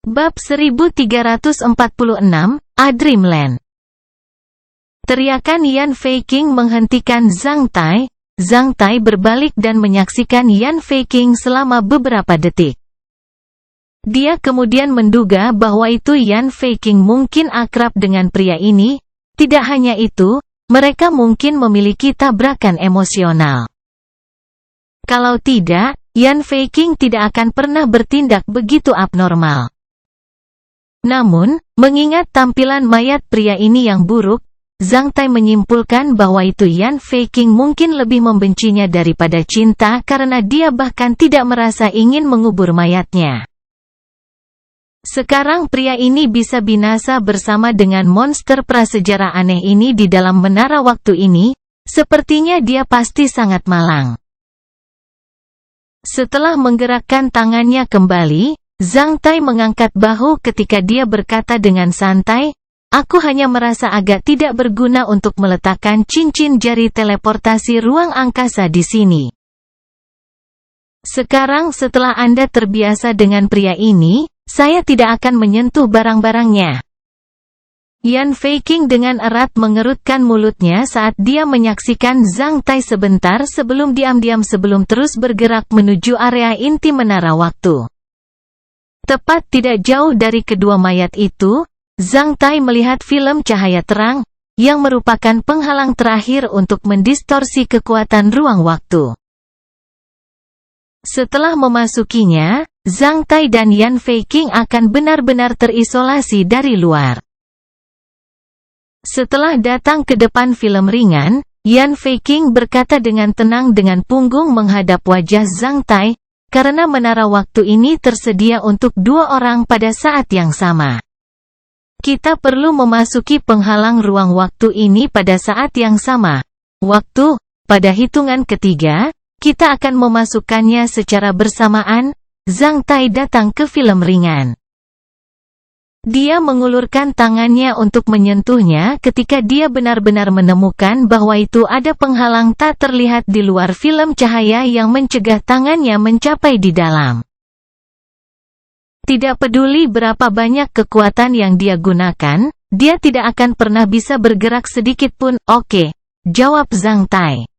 Bab 1346, A Dreamland. Teriakan Yan Feiqing menghentikan Zhang Tai. Zhang Tai berbalik dan menyaksikan Yan Feiqing selama beberapa detik. Dia kemudian menduga bahwa itu Yan Feiqing mungkin akrab dengan pria ini. Tidak hanya itu, mereka mungkin memiliki tabrakan emosional. Kalau tidak, Yan Feiqing tidak akan pernah bertindak begitu abnormal. Namun, mengingat tampilan mayat pria ini yang buruk, Zhang Tai menyimpulkan bahwa itu Yan Feiqing mungkin lebih membencinya daripada cinta karena dia bahkan tidak merasa ingin mengubur mayatnya. Sekarang pria ini bisa binasa bersama dengan monster prasejarah aneh ini di dalam menara waktu ini, sepertinya dia pasti sangat malang. Setelah menggerakkan tangannya kembali, Zhang Tai mengangkat bahu ketika dia berkata dengan santai, "Aku hanya merasa agak tidak berguna untuk meletakkan cincin jari teleportasi ruang angkasa di sini. Sekarang setelah Anda terbiasa dengan pria ini, saya tidak akan menyentuh barang-barangnya." Yan Feiqing dengan erat mengerutkan mulutnya saat dia menyaksikan Zhang Tai sebentar sebelum diam-diam sebelum terus bergerak menuju area inti menara waktu. Tepat tidak jauh dari kedua mayat itu, Zhang Tai melihat film cahaya terang, yang merupakan penghalang terakhir untuk mendistorsi kekuatan ruang waktu. Setelah memasukinya, Zhang Tai dan Yan Feiqing akan benar-benar terisolasi dari luar. Setelah datang ke depan film ringan, Yan Feiqing berkata dengan tenang dengan punggung menghadap wajah Zhang Tai, karena menara waktu ini tersedia untuk dua orang pada saat yang sama. Kita perlu memasuki penghalang ruang waktu ini pada saat yang sama. Waktu, pada hitungan ketiga, kita akan memasukkannya secara bersamaan. Zhang Tai datang ke film ringan. Dia mengulurkan tangannya untuk menyentuhnya ketika dia benar-benar menemukan bahwa itu ada penghalang tak terlihat di luar film cahaya yang mencegah tangannya mencapai di dalam. Tidak peduli berapa banyak kekuatan yang dia gunakan, dia tidak akan pernah bisa bergerak sedikit pun. "Oke," jawab Zhang Tai.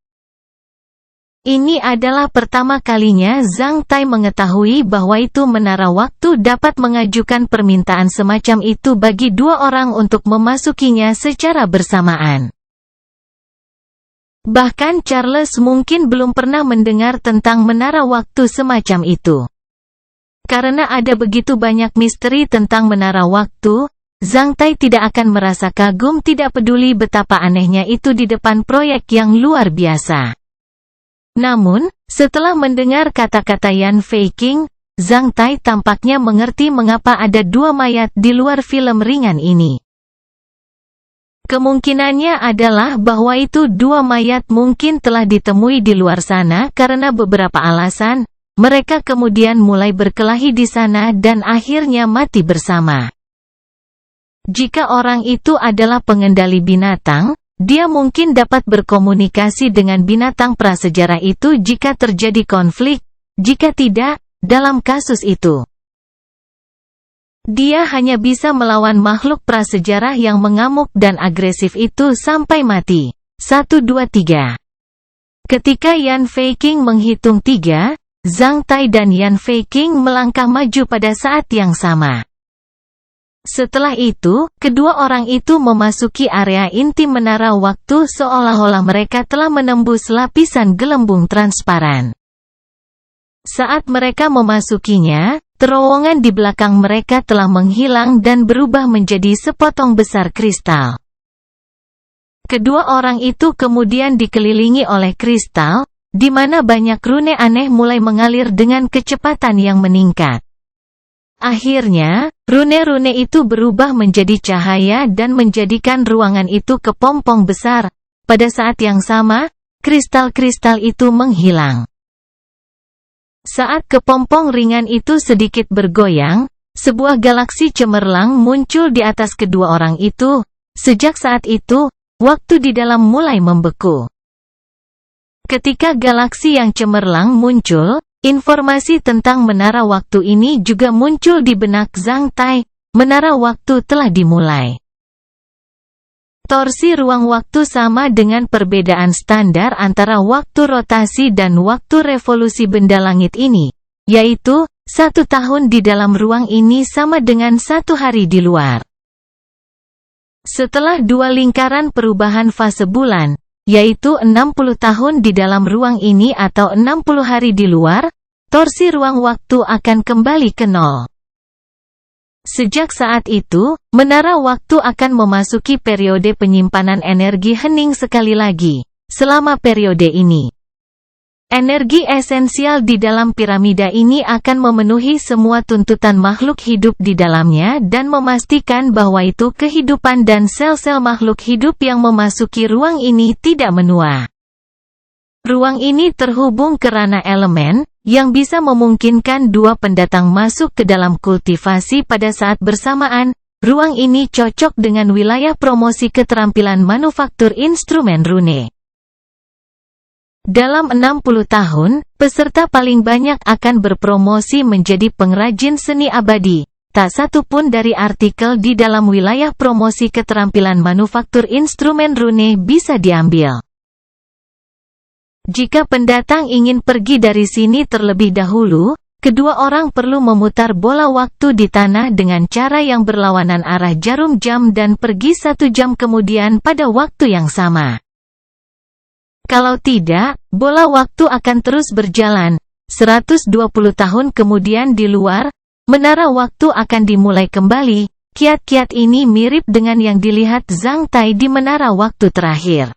Ini adalah pertama kalinya Zhang Tai mengetahui bahwa itu menara waktu dapat mengajukan permintaan semacam itu bagi dua orang untuk memasukinya secara bersamaan. Bahkan Charles mungkin belum pernah mendengar tentang menara waktu semacam itu. Karena ada begitu banyak misteri tentang menara waktu, Zhang Tai tidak akan merasa kagum tidak peduli betapa anehnya itu di depan proyek yang luar biasa. Namun, setelah mendengar kata-kata Yan Feiqing, Zhang Tai tampaknya mengerti mengapa ada dua mayat di luar film ringan ini. Kemungkinannya adalah bahwa itu dua mayat mungkin telah ditemui di luar sana karena beberapa alasan, mereka kemudian mulai berkelahi di sana dan akhirnya mati bersama. Jika orang itu adalah pengendali binatang, dia mungkin dapat berkomunikasi dengan binatang prasejarah itu jika terjadi konflik. Jika tidak, dalam kasus itu, dia hanya bisa melawan makhluk prasejarah yang mengamuk dan agresif itu sampai mati. 1, 2, 3. Ketika Yan Feiqing menghitung 3, Zhang Tai dan Yan Feiqing melangkah maju pada saat yang sama. Setelah itu, kedua orang itu memasuki area inti menara waktu seolah-olah mereka telah menembus lapisan gelembung transparan. Saat mereka memasukinya, terowongan di belakang mereka telah menghilang dan berubah menjadi sepotong besar kristal. Kedua orang itu kemudian dikelilingi oleh kristal, di mana banyak rune aneh mulai mengalir dengan kecepatan yang meningkat. Akhirnya, rune-rune itu berubah menjadi cahaya dan menjadikan ruangan itu kepompong besar. Pada saat yang sama, kristal-kristal itu menghilang. Saat kepompong ringan itu sedikit bergoyang, sebuah galaksi cemerlang muncul di atas kedua orang itu. Sejak saat itu, waktu di dalam mulai membeku. Ketika galaksi yang cemerlang muncul, informasi tentang menara waktu ini juga muncul di benak Zhang Tai. Menara waktu telah dimulai. Torsi ruang waktu sama dengan perbedaan standar antara waktu rotasi dan waktu revolusi benda langit ini, yaitu 1 tahun di dalam ruang ini sama dengan 1 hari di luar. Setelah 2 lingkaran perubahan fase bulan, yaitu 60 tahun di dalam ruang ini atau 60 hari di luar, torsi ruang waktu akan kembali ke nol. Sejak saat itu, menara waktu akan memasuki periode penyimpanan energi hening sekali lagi. Selama periode ini, energi esensial di dalam piramida ini akan memenuhi semua tuntutan makhluk hidup di dalamnya dan memastikan bahwa itu kehidupan dan sel-sel makhluk hidup yang memasuki ruang ini tidak menua. Ruang ini terhubung ke ranah elemen, yang bisa memungkinkan 2 pendatang masuk ke dalam kultivasi pada saat bersamaan. Ruang ini cocok dengan wilayah promosi keterampilan manufaktur instrumen rune. Dalam 60 tahun, peserta paling banyak akan berpromosi menjadi pengrajin seni abadi. Tak satu pun dari artikel di dalam wilayah promosi keterampilan manufaktur instrumen rune bisa diambil. Jika pendatang ingin pergi dari sini terlebih dahulu, kedua orang perlu memutar bola waktu di tanah dengan cara yang berlawanan arah jarum jam dan pergi 1 jam kemudian pada waktu yang sama. Kalau tidak, bola waktu akan terus berjalan. 120 tahun kemudian di luar, menara waktu akan dimulai kembali. Kiat-kiat ini mirip dengan yang dilihat Zhang Tai di menara waktu terakhir.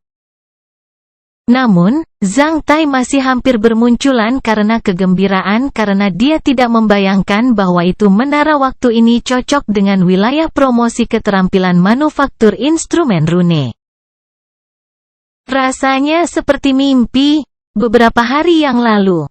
Namun, Zhang Tai masih hampir bermunculan karena kegembiraan karena dia tidak membayangkan bahwa itu menara waktu ini cocok dengan wilayah promosi keterampilan manufaktur instrumen rune. Rasanya seperti mimpi. Beberapa hari yang lalu,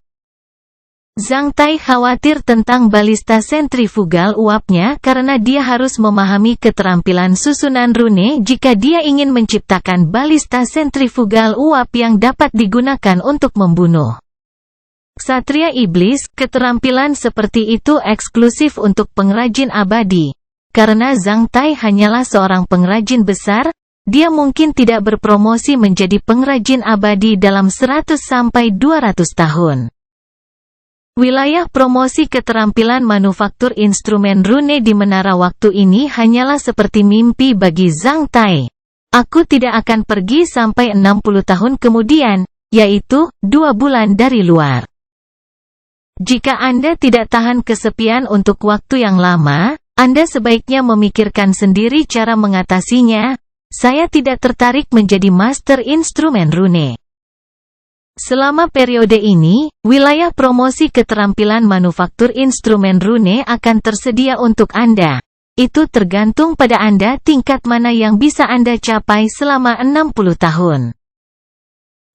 Zhang Tai khawatir tentang balista sentrifugal uapnya karena dia harus memahami keterampilan susunan rune jika dia ingin menciptakan balista sentrifugal uap yang dapat digunakan untuk membunuh Ksatria Iblis. Keterampilan seperti itu eksklusif untuk pengrajin abadi. Karena Zhang Tai hanyalah seorang pengrajin besar, dia mungkin tidak berpromosi menjadi pengrajin abadi dalam 100 sampai 200 tahun. Wilayah promosi keterampilan manufaktur instrumen rune di menara waktu ini hanyalah seperti mimpi bagi Zhang Tai. Aku tidak akan pergi sampai 60 tahun kemudian, yaitu 2 bulan dari luar. Jika Anda tidak tahan kesepian untuk waktu yang lama, Anda sebaiknya memikirkan sendiri cara mengatasinya. Saya tidak tertarik menjadi master instrumen rune. Selama periode ini, wilayah promosi keterampilan manufaktur instrumen rune akan tersedia untuk Anda. Itu tergantung pada Anda tingkat mana yang bisa Anda capai selama 60 tahun.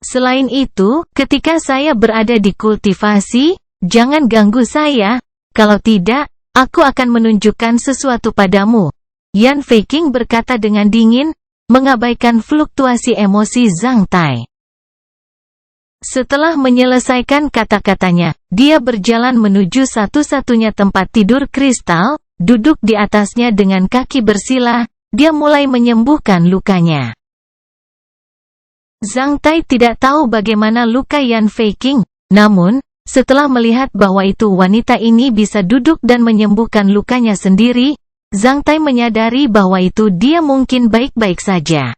Selain itu, ketika saya berada di kultivasi, jangan ganggu saya. Kalau tidak, aku akan menunjukkan sesuatu padamu. Yan Feiqing berkata dengan dingin, mengabaikan fluktuasi emosi Zhang Tai. Setelah menyelesaikan kata-katanya, dia berjalan menuju satu-satunya tempat tidur kristal, duduk di atasnya dengan kaki bersila, dia mulai menyembuhkan lukanya. Zhang Tai tidak tahu bagaimana luka Yan Feiqing, namun, setelah melihat bahwa itu wanita ini bisa duduk dan menyembuhkan lukanya sendiri, Zhang Tai menyadari bahwa itu dia mungkin baik-baik saja.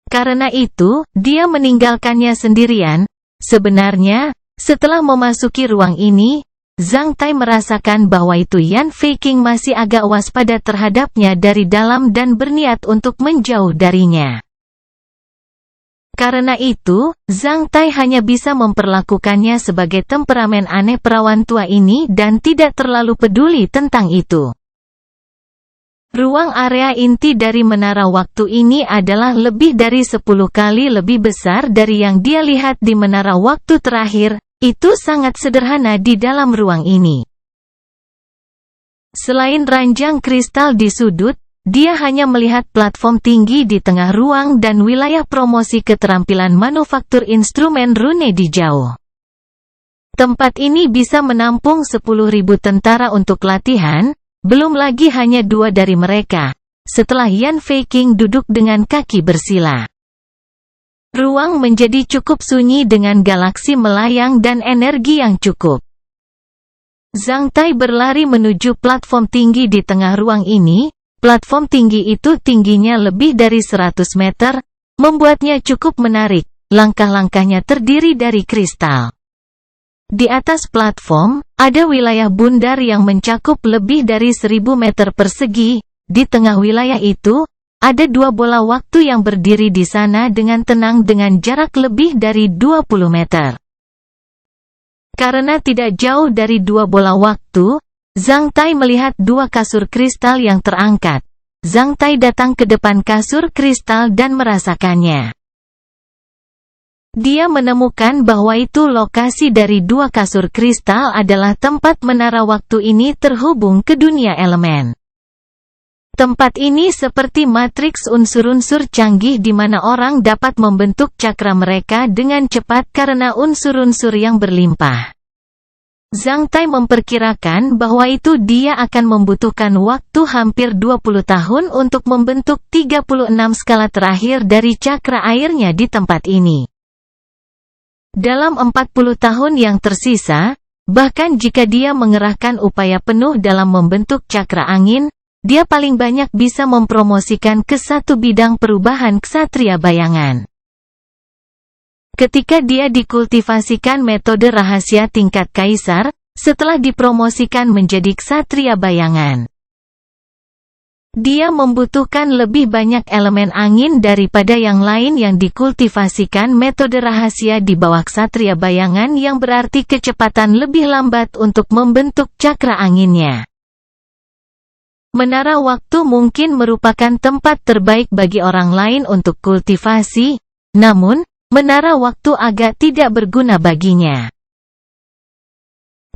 Karena itu, dia meninggalkannya sendirian. Sebenarnya, setelah memasuki ruang ini, Zhang Tai merasakan bahwa itu Yan Feiqing masih agak waspada terhadapnya dari dalam dan berniat untuk menjauh darinya. Karena itu, Zhang Tai hanya bisa memperlakukannya sebagai temperamen aneh perawan tua ini dan tidak terlalu peduli tentang itu. Ruang area inti dari menara waktu ini adalah lebih dari 10 kali lebih besar dari yang dia lihat di menara waktu terakhir. Itu sangat sederhana di dalam ruang ini. Selain ranjang kristal di sudut, dia hanya melihat platform tinggi di tengah ruang dan wilayah promosi keterampilan manufaktur instrumen rune di jauh. Tempat ini bisa menampung 10.000 tentara untuk latihan, belum lagi hanya 2 dari mereka. Setelah Yan Feiqing duduk dengan kaki bersila. Ruang menjadi cukup sunyi dengan galaksi melayang dan energi yang cukup. Zhang Tai berlari menuju platform tinggi di tengah ruang ini. Platform tinggi itu tingginya lebih dari 100 meter, membuatnya cukup menarik. Langkah-langkahnya terdiri dari kristal. Di atas platform, ada wilayah bundar yang mencakup lebih dari 1.000 meter persegi. Di tengah wilayah itu, ada 2 bola waktu yang berdiri di sana dengan tenang dengan jarak lebih dari 20 meter. Karena tidak jauh dari 2 bola waktu, Zhang Tai melihat 2 kasur kristal yang terangkat. Zhang Tai datang ke depan kasur kristal dan merasakannya. Dia menemukan bahwa itu lokasi dari 2 kasur kristal adalah tempat menara waktu ini terhubung ke dunia elemen. Tempat ini seperti matriks unsur-unsur canggih di mana orang dapat membentuk cakra mereka dengan cepat karena unsur-unsur yang berlimpah. Zhang Tai memperkirakan bahwa itu dia akan membutuhkan waktu hampir 20 tahun untuk membentuk 36 skala terakhir dari cakra airnya di tempat ini. Dalam 40 tahun yang tersisa, bahkan jika dia mengerahkan upaya penuh dalam membentuk cakra angin, dia paling banyak bisa mempromosikan ke 1 bidang perubahan ksatria bayangan. Ketika dia dikultivasikan metode rahasia tingkat kaisar, setelah dipromosikan menjadi ksatria bayangan, dia membutuhkan lebih banyak elemen angin daripada yang lain yang dikultivasikan metode rahasia di bawah ksatria bayangan, yang berarti kecepatan lebih lambat untuk membentuk cakra anginnya. Menara waktu mungkin merupakan tempat terbaik bagi orang lain untuk kultivasi, namun, menara waktu agak tidak berguna baginya.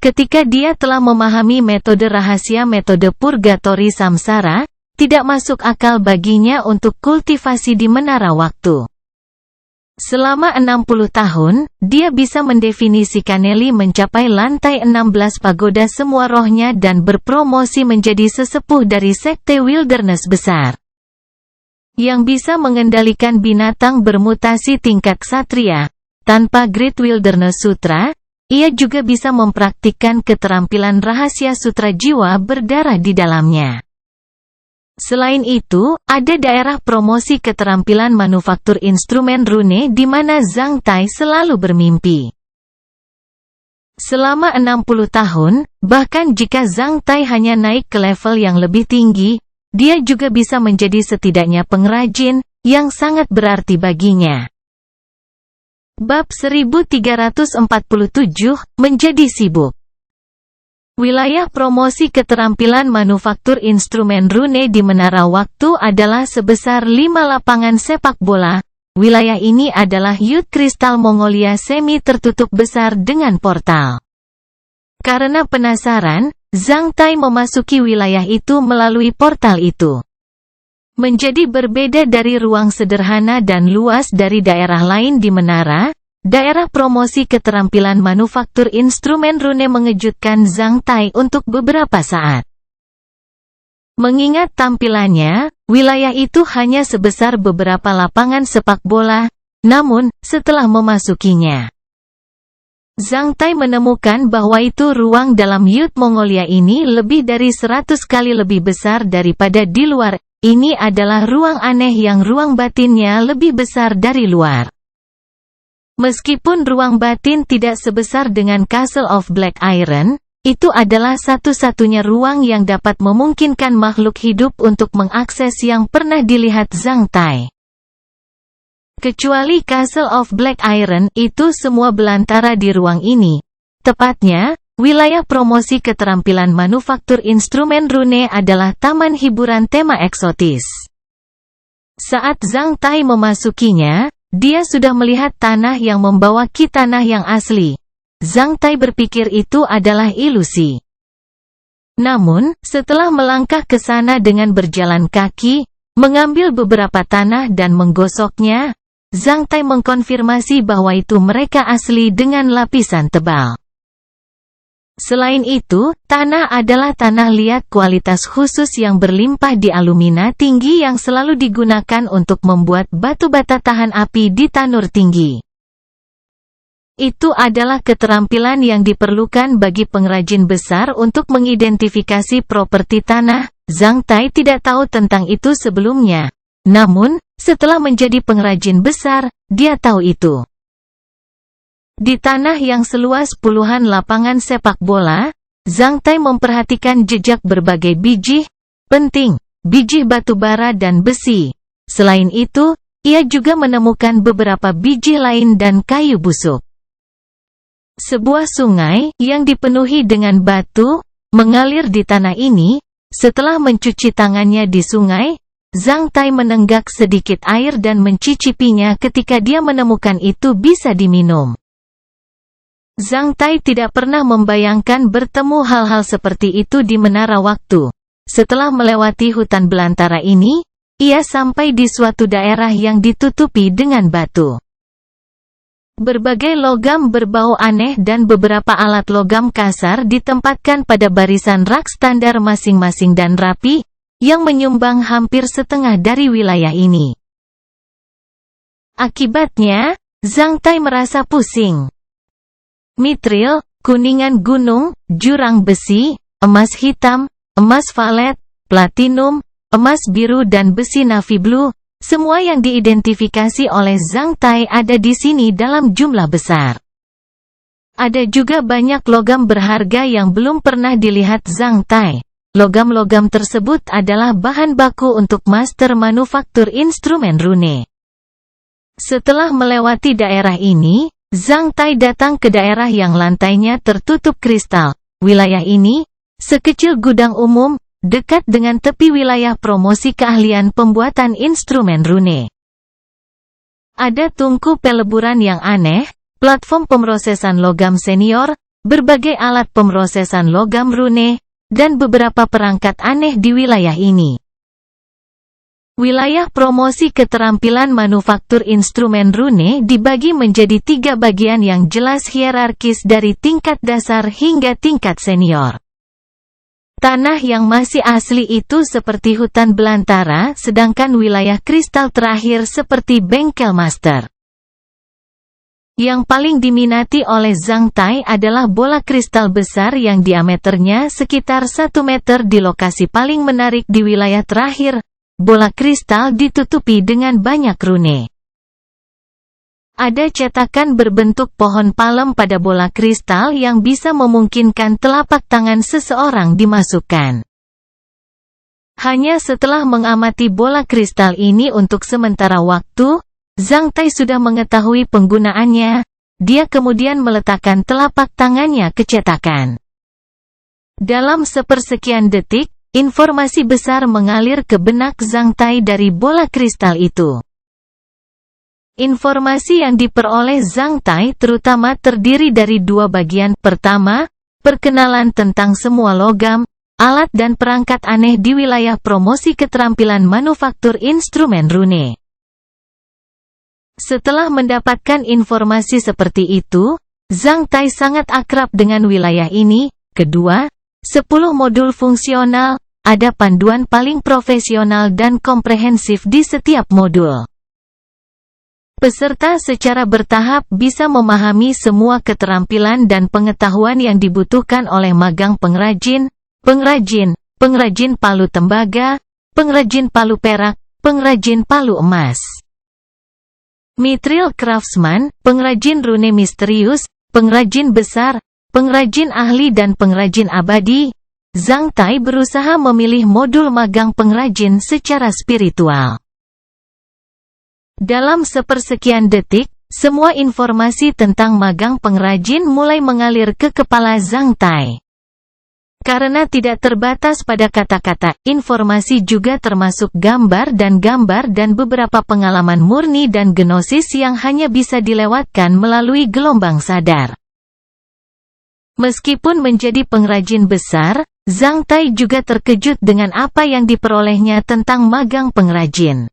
Ketika dia telah memahami metode rahasia metode purgatori samsara, tidak masuk akal baginya untuk kultivasi di menara waktu. Selama 60 tahun, dia bisa mendefinisikan Nelly mencapai lantai 16 pagoda semua rohnya dan berpromosi menjadi sesepuh dari sekte wilderness besar. Yang bisa mengendalikan binatang bermutasi tingkat ksatria. Tanpa Great Wilderness Sutra, ia juga bisa mempraktikkan keterampilan rahasia sutra jiwa berdarah di dalamnya. Selain itu, ada daerah promosi keterampilan manufaktur instrumen rune di mana Zhang Tai selalu bermimpi. Selama 60 tahun, bahkan jika Zhang Tai hanya naik ke level yang lebih tinggi, dia juga bisa menjadi setidaknya pengrajin, yang sangat berarti baginya. Bab 1347, menjadi sibuk. Wilayah promosi keterampilan manufaktur instrumen rune di Menara Waktu adalah sebesar 5 lapangan sepak bola. Wilayah ini adalah Youth Kristal Mongolia semi tertutup besar dengan portal. Karena penasaran, Zhang Tai memasuki wilayah itu melalui portal itu. Menjadi berbeda dari ruang sederhana dan luas dari daerah lain di menara, daerah promosi keterampilan manufaktur instrumen rune mengejutkan Zhang Tai untuk beberapa saat. Mengingat tampilannya, wilayah itu hanya sebesar beberapa lapangan sepak bola, namun, setelah memasukinya, Zhang Tai menemukan bahwa itu ruang dalam Youth Mongolia ini lebih dari 100 kali lebih besar daripada di luar. Ini adalah ruang aneh yang ruang batinnya lebih besar dari luar. Meskipun ruang batin tidak sebesar dengan Castle of Black Iron, itu adalah satu-satunya ruang yang dapat memungkinkan makhluk hidup untuk mengakses yang pernah dilihat Zhang Tai. Kecuali Castle of Black Iron, itu semua belantara di ruang ini. Tepatnya, wilayah promosi keterampilan manufaktur instrumen rune adalah taman hiburan tema eksotis. Saat Zhang Tai memasukinya, dia sudah melihat tanah yang membawa ki tanah yang asli. Zhang Tai berpikir itu adalah ilusi. Namun, setelah melangkah ke sana dengan berjalan kaki, mengambil beberapa tanah dan menggosoknya, Zhang Tai mengkonfirmasi bahwa itu mereka asli dengan lapisan tebal. Selain itu, tanah adalah tanah liat kualitas khusus yang berlimpah di alumina tinggi yang selalu digunakan untuk membuat batu bata tahan api di tanur tinggi. Itu adalah keterampilan yang diperlukan bagi pengrajin besar untuk mengidentifikasi properti tanah. Zhang Tai tidak tahu tentang itu sebelumnya. Namun, setelah menjadi pengrajin besar, dia tahu itu. Di tanah yang seluas puluhan lapangan sepak bola, Zhang Tai memperhatikan jejak berbagai biji penting, biji batu bara dan besi. Selain itu, ia juga menemukan beberapa biji lain dan kayu busuk. Sebuah sungai yang dipenuhi dengan batu mengalir di tanah ini. Setelah mencuci tangannya di sungai, Zhang Tai menenggak sedikit air dan mencicipinya ketika dia menemukan itu bisa diminum. Zhang Tai tidak pernah membayangkan bertemu hal-hal seperti itu di Menara Waktu. Setelah melewati hutan belantara ini, ia sampai di suatu daerah yang ditutupi dengan batu. Berbagai logam berbau aneh dan beberapa alat logam kasar ditempatkan pada barisan rak standar masing-masing dan rapi, yang menyumbang hampir setengah dari wilayah ini. Akibatnya, Zhang Tai merasa pusing. Mitril, kuningan gunung, jurang besi, emas hitam, emas valet, platinum, emas biru dan besi navy blue, semua yang diidentifikasi oleh Zhang Tai ada di sini dalam jumlah besar. Ada juga banyak logam berharga yang belum pernah dilihat Zhang Tai. Logam-logam tersebut adalah bahan baku untuk master manufaktur instrumen rune. Setelah melewati daerah ini, Zhang Tai datang ke daerah yang lantainya tertutup kristal. Wilayah ini, sekecil gudang umum, dekat dengan tepi wilayah promosi keahlian pembuatan instrumen rune. Ada tungku peleburan yang aneh, platform pemrosesan logam senior, berbagai alat pemrosesan logam rune, dan beberapa perangkat aneh di wilayah ini. Wilayah promosi keterampilan manufaktur instrumen rune dibagi menjadi 3 bagian yang jelas hierarkis dari tingkat dasar hingga tingkat senior. Tanah yang masih asli itu seperti hutan belantara, sedangkan wilayah kristal terakhir seperti bengkel master. Yang paling diminati oleh Zhang Tai adalah bola kristal besar yang diameternya sekitar 1 meter di lokasi paling menarik di wilayah terakhir. Bola kristal ditutupi dengan banyak rune. Ada cetakan berbentuk pohon palem pada bola kristal yang bisa memungkinkan telapak tangan seseorang dimasukkan. Hanya setelah mengamati bola kristal ini untuk sementara waktu, Zhang Tai sudah mengetahui penggunaannya. Dia kemudian meletakkan telapak tangannya ke cetakan. Dalam sepersekian detik, informasi besar mengalir ke benak Zhang Tai dari bola kristal itu. Informasi yang diperoleh Zhang Tai terutama terdiri dari 2 bagian. Pertama, perkenalan tentang semua logam, alat dan perangkat aneh di wilayah promosi keterampilan manufaktur instrumen rune. Setelah mendapatkan informasi seperti itu, Zhang Tai sangat akrab dengan wilayah ini. Kedua, 10 modul fungsional, ada panduan paling profesional dan komprehensif di setiap modul. Peserta secara bertahap bisa memahami semua keterampilan dan pengetahuan yang dibutuhkan oleh magang pengrajin, pengrajin palu tembaga, pengrajin palu perak, pengrajin palu emas. Mithril Craftsman, pengrajin rune misterius, pengrajin besar, pengrajin ahli dan pengrajin abadi. Zhang Tai berusaha memilih modul magang pengrajin secara spiritual. Dalam sepersekian detik, semua informasi tentang magang pengrajin mulai mengalir ke kepala Zhang Tai. Karena tidak terbatas pada kata-kata, informasi juga termasuk gambar dan beberapa pengalaman murni dan gnosis yang hanya bisa dilewatkan melalui gelombang sadar. Meskipun menjadi pengrajin besar, Zhang Tai juga terkejut dengan apa yang diperolehnya tentang magang pengrajin.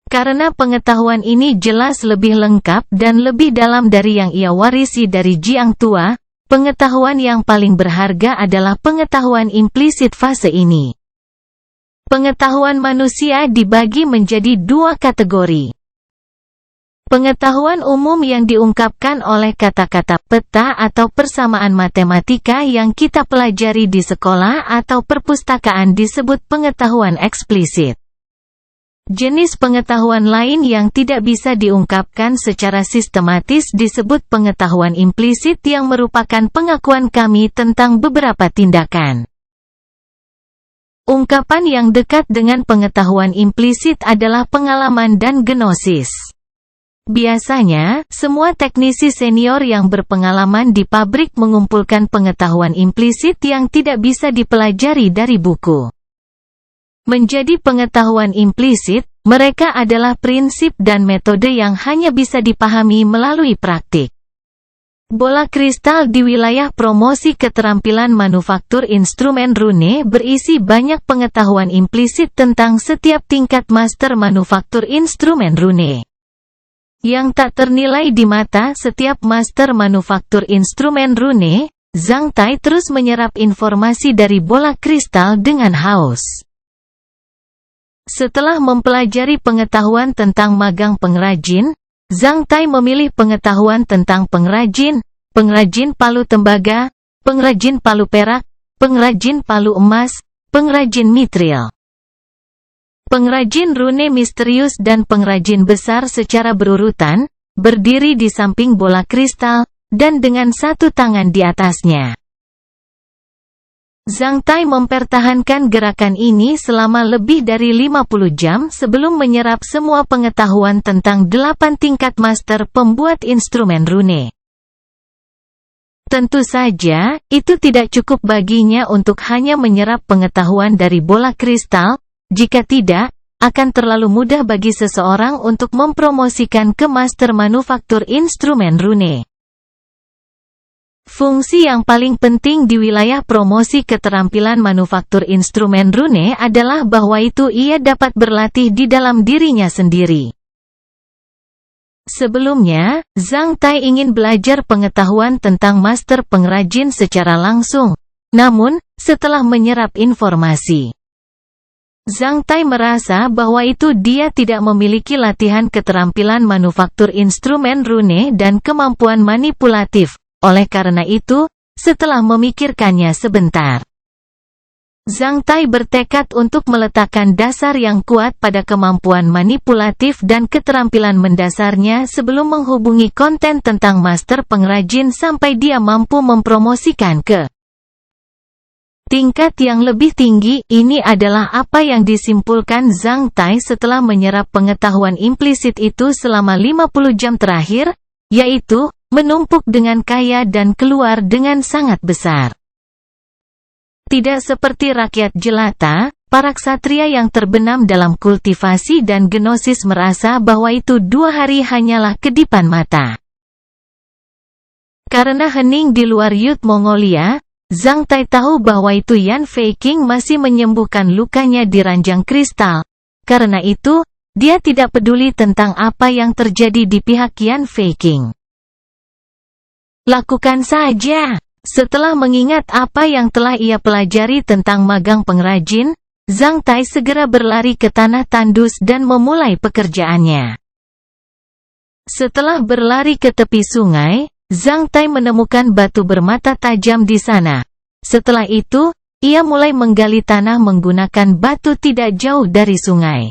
Karena pengetahuan ini jelas lebih lengkap dan lebih dalam dari yang ia warisi dari Jiang tua, pengetahuan yang paling berharga adalah pengetahuan implisit fase ini. Pengetahuan manusia dibagi menjadi dua kategori. Pengetahuan umum yang diungkapkan oleh kata-kata peta atau persamaan matematika yang kita pelajari di sekolah atau perpustakaan disebut pengetahuan eksplisit. Jenis pengetahuan lain yang tidak bisa diungkapkan secara sistematis disebut pengetahuan implisit yang merupakan pengakuan kami tentang beberapa tindakan. Ungkapan yang dekat dengan pengetahuan implisit adalah pengalaman dan gnosis. Biasanya, semua teknisi senior yang berpengalaman di pabrik mengumpulkan pengetahuan implisit yang tidak bisa dipelajari dari buku. Menjadi pengetahuan implisit, mereka adalah prinsip dan metode yang hanya bisa dipahami melalui praktik. Bola kristal di wilayah promosi keterampilan manufaktur instrumen rune berisi banyak pengetahuan implisit tentang setiap tingkat master manufaktur instrumen rune. Yang tak ternilai di mata setiap master manufaktur instrumen rune, Zhang Tai terus menyerap informasi dari bola kristal dengan haus. Setelah mempelajari pengetahuan tentang magang pengrajin, Zhang Tai memilih pengetahuan tentang pengrajin, pengrajin palu tembaga, pengrajin palu perak, pengrajin palu emas, pengrajin mitril. Pengrajin rune misterius dan pengrajin besar secara berurutan, berdiri di samping bola kristal, dan dengan satu tangan di atasnya. Zhang Tai mempertahankan gerakan ini selama lebih dari 50 jam sebelum menyerap semua pengetahuan tentang 8 tingkat master pembuat instrumen rune. Tentu saja, itu tidak cukup baginya untuk hanya menyerap pengetahuan dari bola kristal. Jika tidak, akan terlalu mudah bagi seseorang untuk mempromosikan ke master manufaktur instrumen rune. Fungsi yang paling penting di wilayah promosi keterampilan manufaktur instrumen rune adalah bahwa itu ia dapat berlatih di dalam dirinya sendiri. Sebelumnya, Zhang Tai ingin belajar pengetahuan tentang master pengrajin secara langsung. Namun, setelah menyerap informasi, Zhang Tai merasa bahwa itu dia tidak memiliki latihan keterampilan manufaktur instrumen rune dan kemampuan manipulatif. Oleh karena itu, setelah memikirkannya sebentar, Zhang Tai bertekad untuk meletakkan dasar yang kuat pada kemampuan manipulatif dan keterampilan mendasarnya sebelum menghubungi konten tentang master pengrajin sampai dia mampu mempromosikan ke tingkat yang lebih tinggi. Ini adalah apa yang disimpulkan Zhang Tai setelah menyerap pengetahuan implisit itu selama 50 jam terakhir, yaitu, menumpuk dengan kaya dan keluar dengan sangat besar. Tidak seperti rakyat jelata, para ksatria yang terbenam dalam kultivasi dan gnosis merasa bahwa itu 2 hari hanyalah kedipan mata. Karena hening di luar Yut Mongolia, Zhang Tai tahu bahwa itu Yan Feiqing masih menyembuhkan lukanya di ranjang kristal. Karena itu, dia tidak peduli tentang apa yang terjadi di pihak Yan Feiqing. Lakukan saja. Setelah mengingat apa yang telah ia pelajari tentang magang pengrajin, Zhang Tai segera berlari ke tanah tandus dan memulai pekerjaannya. Setelah berlari ke tepi sungai, Zhang Tai menemukan batu bermata tajam di sana. Setelah itu, ia mulai menggali tanah menggunakan batu tidak jauh dari sungai.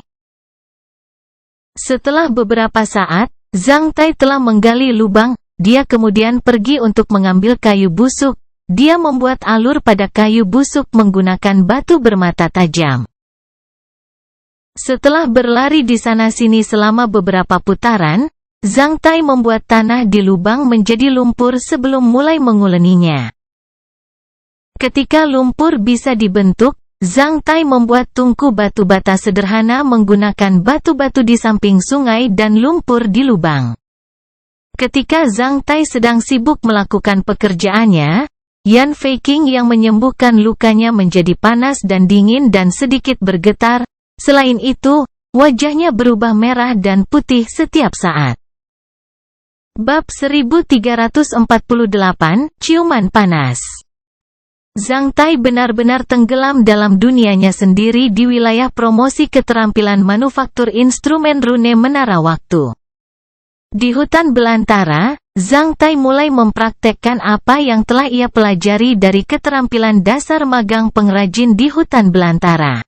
Setelah beberapa saat, Zhang Tai telah menggali lubang. Dia kemudian pergi untuk mengambil kayu busuk. Dia membuat alur pada kayu busuk menggunakan batu bermata tajam. Setelah berlari di sana-sini selama beberapa putaran, Zhang Tai membuat tanah di lubang menjadi lumpur sebelum mulai menguleninya. Ketika lumpur bisa dibentuk, Zhang Tai membuat tungku batu bata sederhana menggunakan batu-batu di samping sungai dan lumpur di lubang. Ketika Zhang Tai sedang sibuk melakukan pekerjaannya, Yan Feiqing yang menyembuhkan lukanya menjadi panas dan dingin dan sedikit bergetar. Selain itu, wajahnya berubah merah dan putih setiap saat. Bab 1348, Ciuman Panas. Zhang Tai benar-benar tenggelam dalam dunianya sendiri di wilayah promosi keterampilan manufaktur instrumen rune Menara Waktu. Di hutan belantara, Zhang Tai mulai mempraktekkan apa yang telah ia pelajari dari keterampilan dasar magang pengrajin di hutan belantara.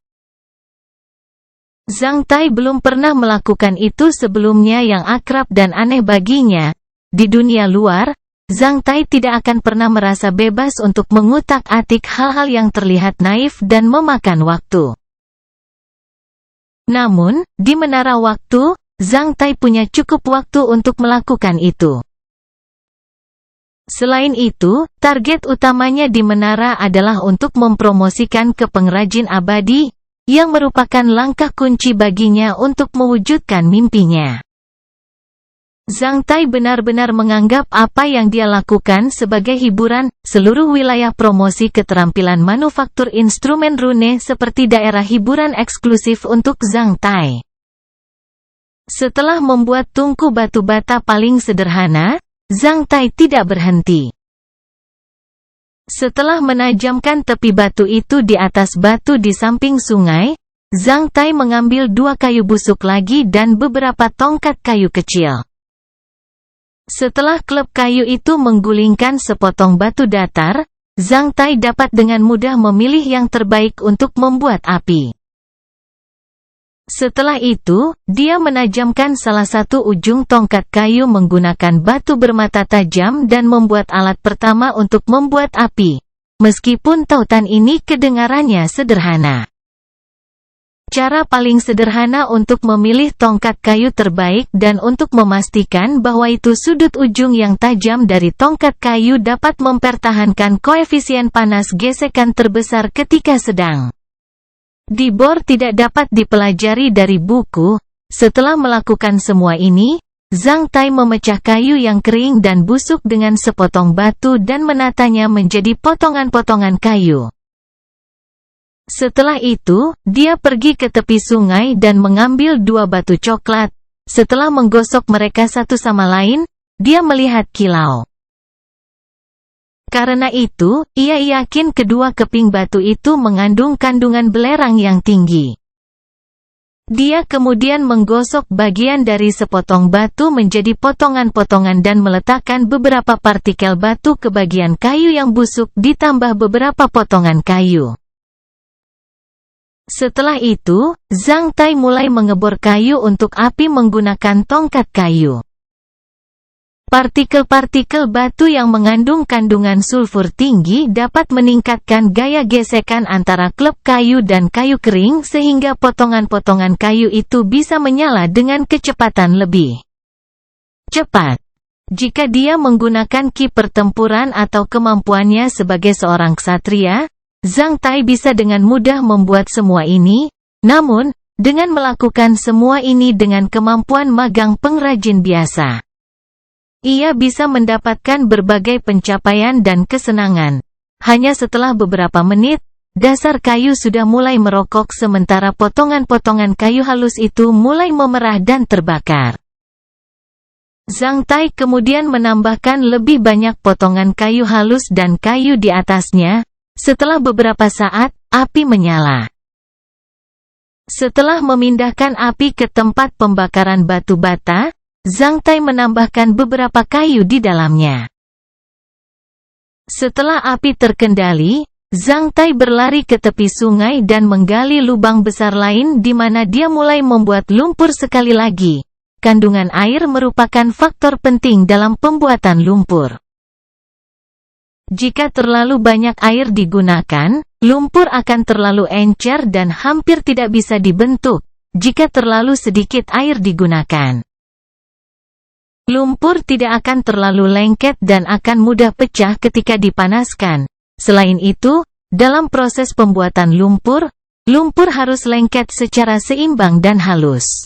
Zhang Tai belum pernah melakukan itu sebelumnya yang akrab dan aneh baginya. Di dunia luar, Zhang Tai tidak akan pernah merasa bebas untuk mengutak-atik hal-hal yang terlihat naif dan memakan waktu. Namun, di Menara Waktu, Zhang Tai punya cukup waktu untuk melakukan itu. Selain itu, target utamanya di menara adalah untuk mempromosikan ke pengrajin abadi, yang merupakan langkah kunci baginya untuk mewujudkan mimpinya. Zhang Tai benar-benar menganggap apa yang dia lakukan sebagai hiburan. Seluruh wilayah promosi keterampilan manufaktur instrumen rune seperti daerah hiburan eksklusif untuk Zhang Tai. Setelah membuat tungku batu bata paling sederhana, Zhang Tai tidak berhenti. Setelah menajamkan tepi batu itu di atas batu di samping sungai, Zhang Tai mengambil 2 kayu busuk lagi dan beberapa tongkat kayu kecil. Setelah klep kayu itu menggulingkan sepotong batu datar, Zhang Tai dapat dengan mudah memilih yang terbaik untuk membuat api. Setelah itu, dia menajamkan salah satu ujung tongkat kayu menggunakan batu bermata tajam dan membuat alat pertama untuk membuat api. Meskipun tautan ini kedengarannya sederhana. Cara paling sederhana untuk memilih tongkat kayu terbaik dan untuk memastikan bahwa itu sudut ujung yang tajam dari tongkat kayu dapat mempertahankan koefisien panas gesekan terbesar ketika sedang dibor tidak dapat dipelajari dari buku. Setelah melakukan semua ini, Zhang Tai memecah kayu yang kering dan busuk dengan sepotong batu dan menatanya menjadi potongan-potongan kayu. Setelah itu, dia pergi ke tepi sungai dan mengambil 2 batu coklat. Setelah menggosok mereka satu sama lain, dia melihat kilau. Karena itu, ia yakin kedua keping batu itu mengandung kandungan belerang yang tinggi. Dia kemudian menggosok bagian dari sepotong batu menjadi potongan-potongan dan meletakkan beberapa partikel batu ke bagian kayu yang busuk ditambah beberapa potongan kayu. Setelah itu, Zhang Tai mulai mengebor kayu untuk api menggunakan tongkat kayu. Partikel-partikel batu yang mengandung kandungan sulfur tinggi dapat meningkatkan gaya gesekan antara klep kayu dan kayu kering sehingga potongan-potongan kayu itu bisa menyala dengan kecepatan lebih cepat. Jika dia menggunakan ki pertempuran atau kemampuannya sebagai seorang ksatria, Zhang Tai bisa dengan mudah membuat semua ini. Namun, dengan melakukan semua ini dengan kemampuan magang pengrajin biasa, ia bisa mendapatkan berbagai pencapaian dan kesenangan. Hanya setelah beberapa menit, dasar kayu sudah mulai merokok sementara potongan-potongan kayu halus itu mulai memerah dan terbakar. Zhang Tai kemudian menambahkan lebih banyak potongan kayu halus dan kayu di atasnya. Setelah beberapa saat, api menyala. Setelah memindahkan api ke tempat pembakaran batu bata, Zhang Tai menambahkan beberapa kayu di dalamnya. Setelah api terkendali, Zhang Tai berlari ke tepi sungai dan menggali lubang besar lain di mana dia mulai membuat lumpur sekali lagi. Kandungan air merupakan faktor penting dalam pembuatan lumpur. Jika terlalu banyak air digunakan, lumpur akan terlalu encer dan hampir tidak bisa dibentuk. Jika terlalu sedikit air digunakan, lumpur tidak akan terlalu lengket dan akan mudah pecah ketika dipanaskan. Selain itu, dalam proses pembuatan lumpur, lumpur harus lengket secara seimbang dan halus.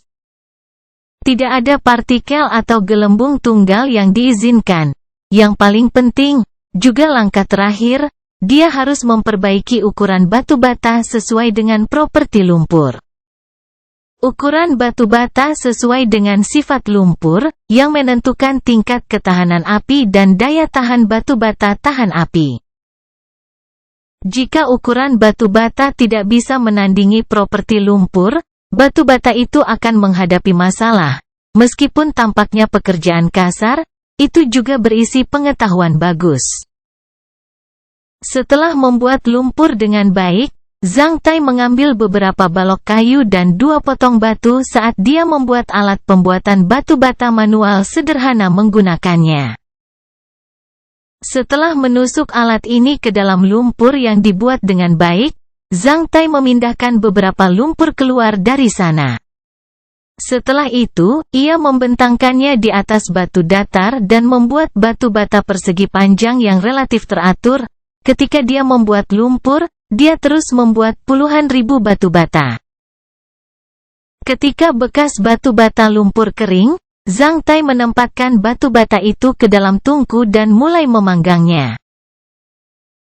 Tidak ada partikel atau gelembung tunggal yang diizinkan. Yang paling penting, juga langkah terakhir, dia harus memperbaiki ukuran batu bata sesuai dengan properti lumpur. Ukuran batu bata sesuai dengan sifat lumpur, yang menentukan tingkat ketahanan api dan daya tahan batu bata tahan api. Jika ukuran batu bata tidak bisa menandingi properti lumpur, batu bata itu akan menghadapi masalah. Meskipun tampaknya pekerjaan kasar, itu juga berisi pengetahuan bagus. Setelah membuat lumpur dengan baik, Zhang Tai mengambil beberapa balok kayu dan 2 potong batu saat dia membuat alat pembuatan batu bata manual sederhana menggunakannya. Setelah menusuk alat ini ke dalam lumpur yang dibuat dengan baik, Zhang Tai memindahkan beberapa lumpur keluar dari sana. Setelah itu, ia membentangkannya di atas batu datar dan membuat batu bata persegi panjang yang relatif teratur. Ketika dia membuat lumpur, dia terus membuat puluhan ribu batu bata. Ketika bekas batu bata lumpur kering, Zhang Tai menempatkan batu bata itu ke dalam tungku dan mulai memanggangnya.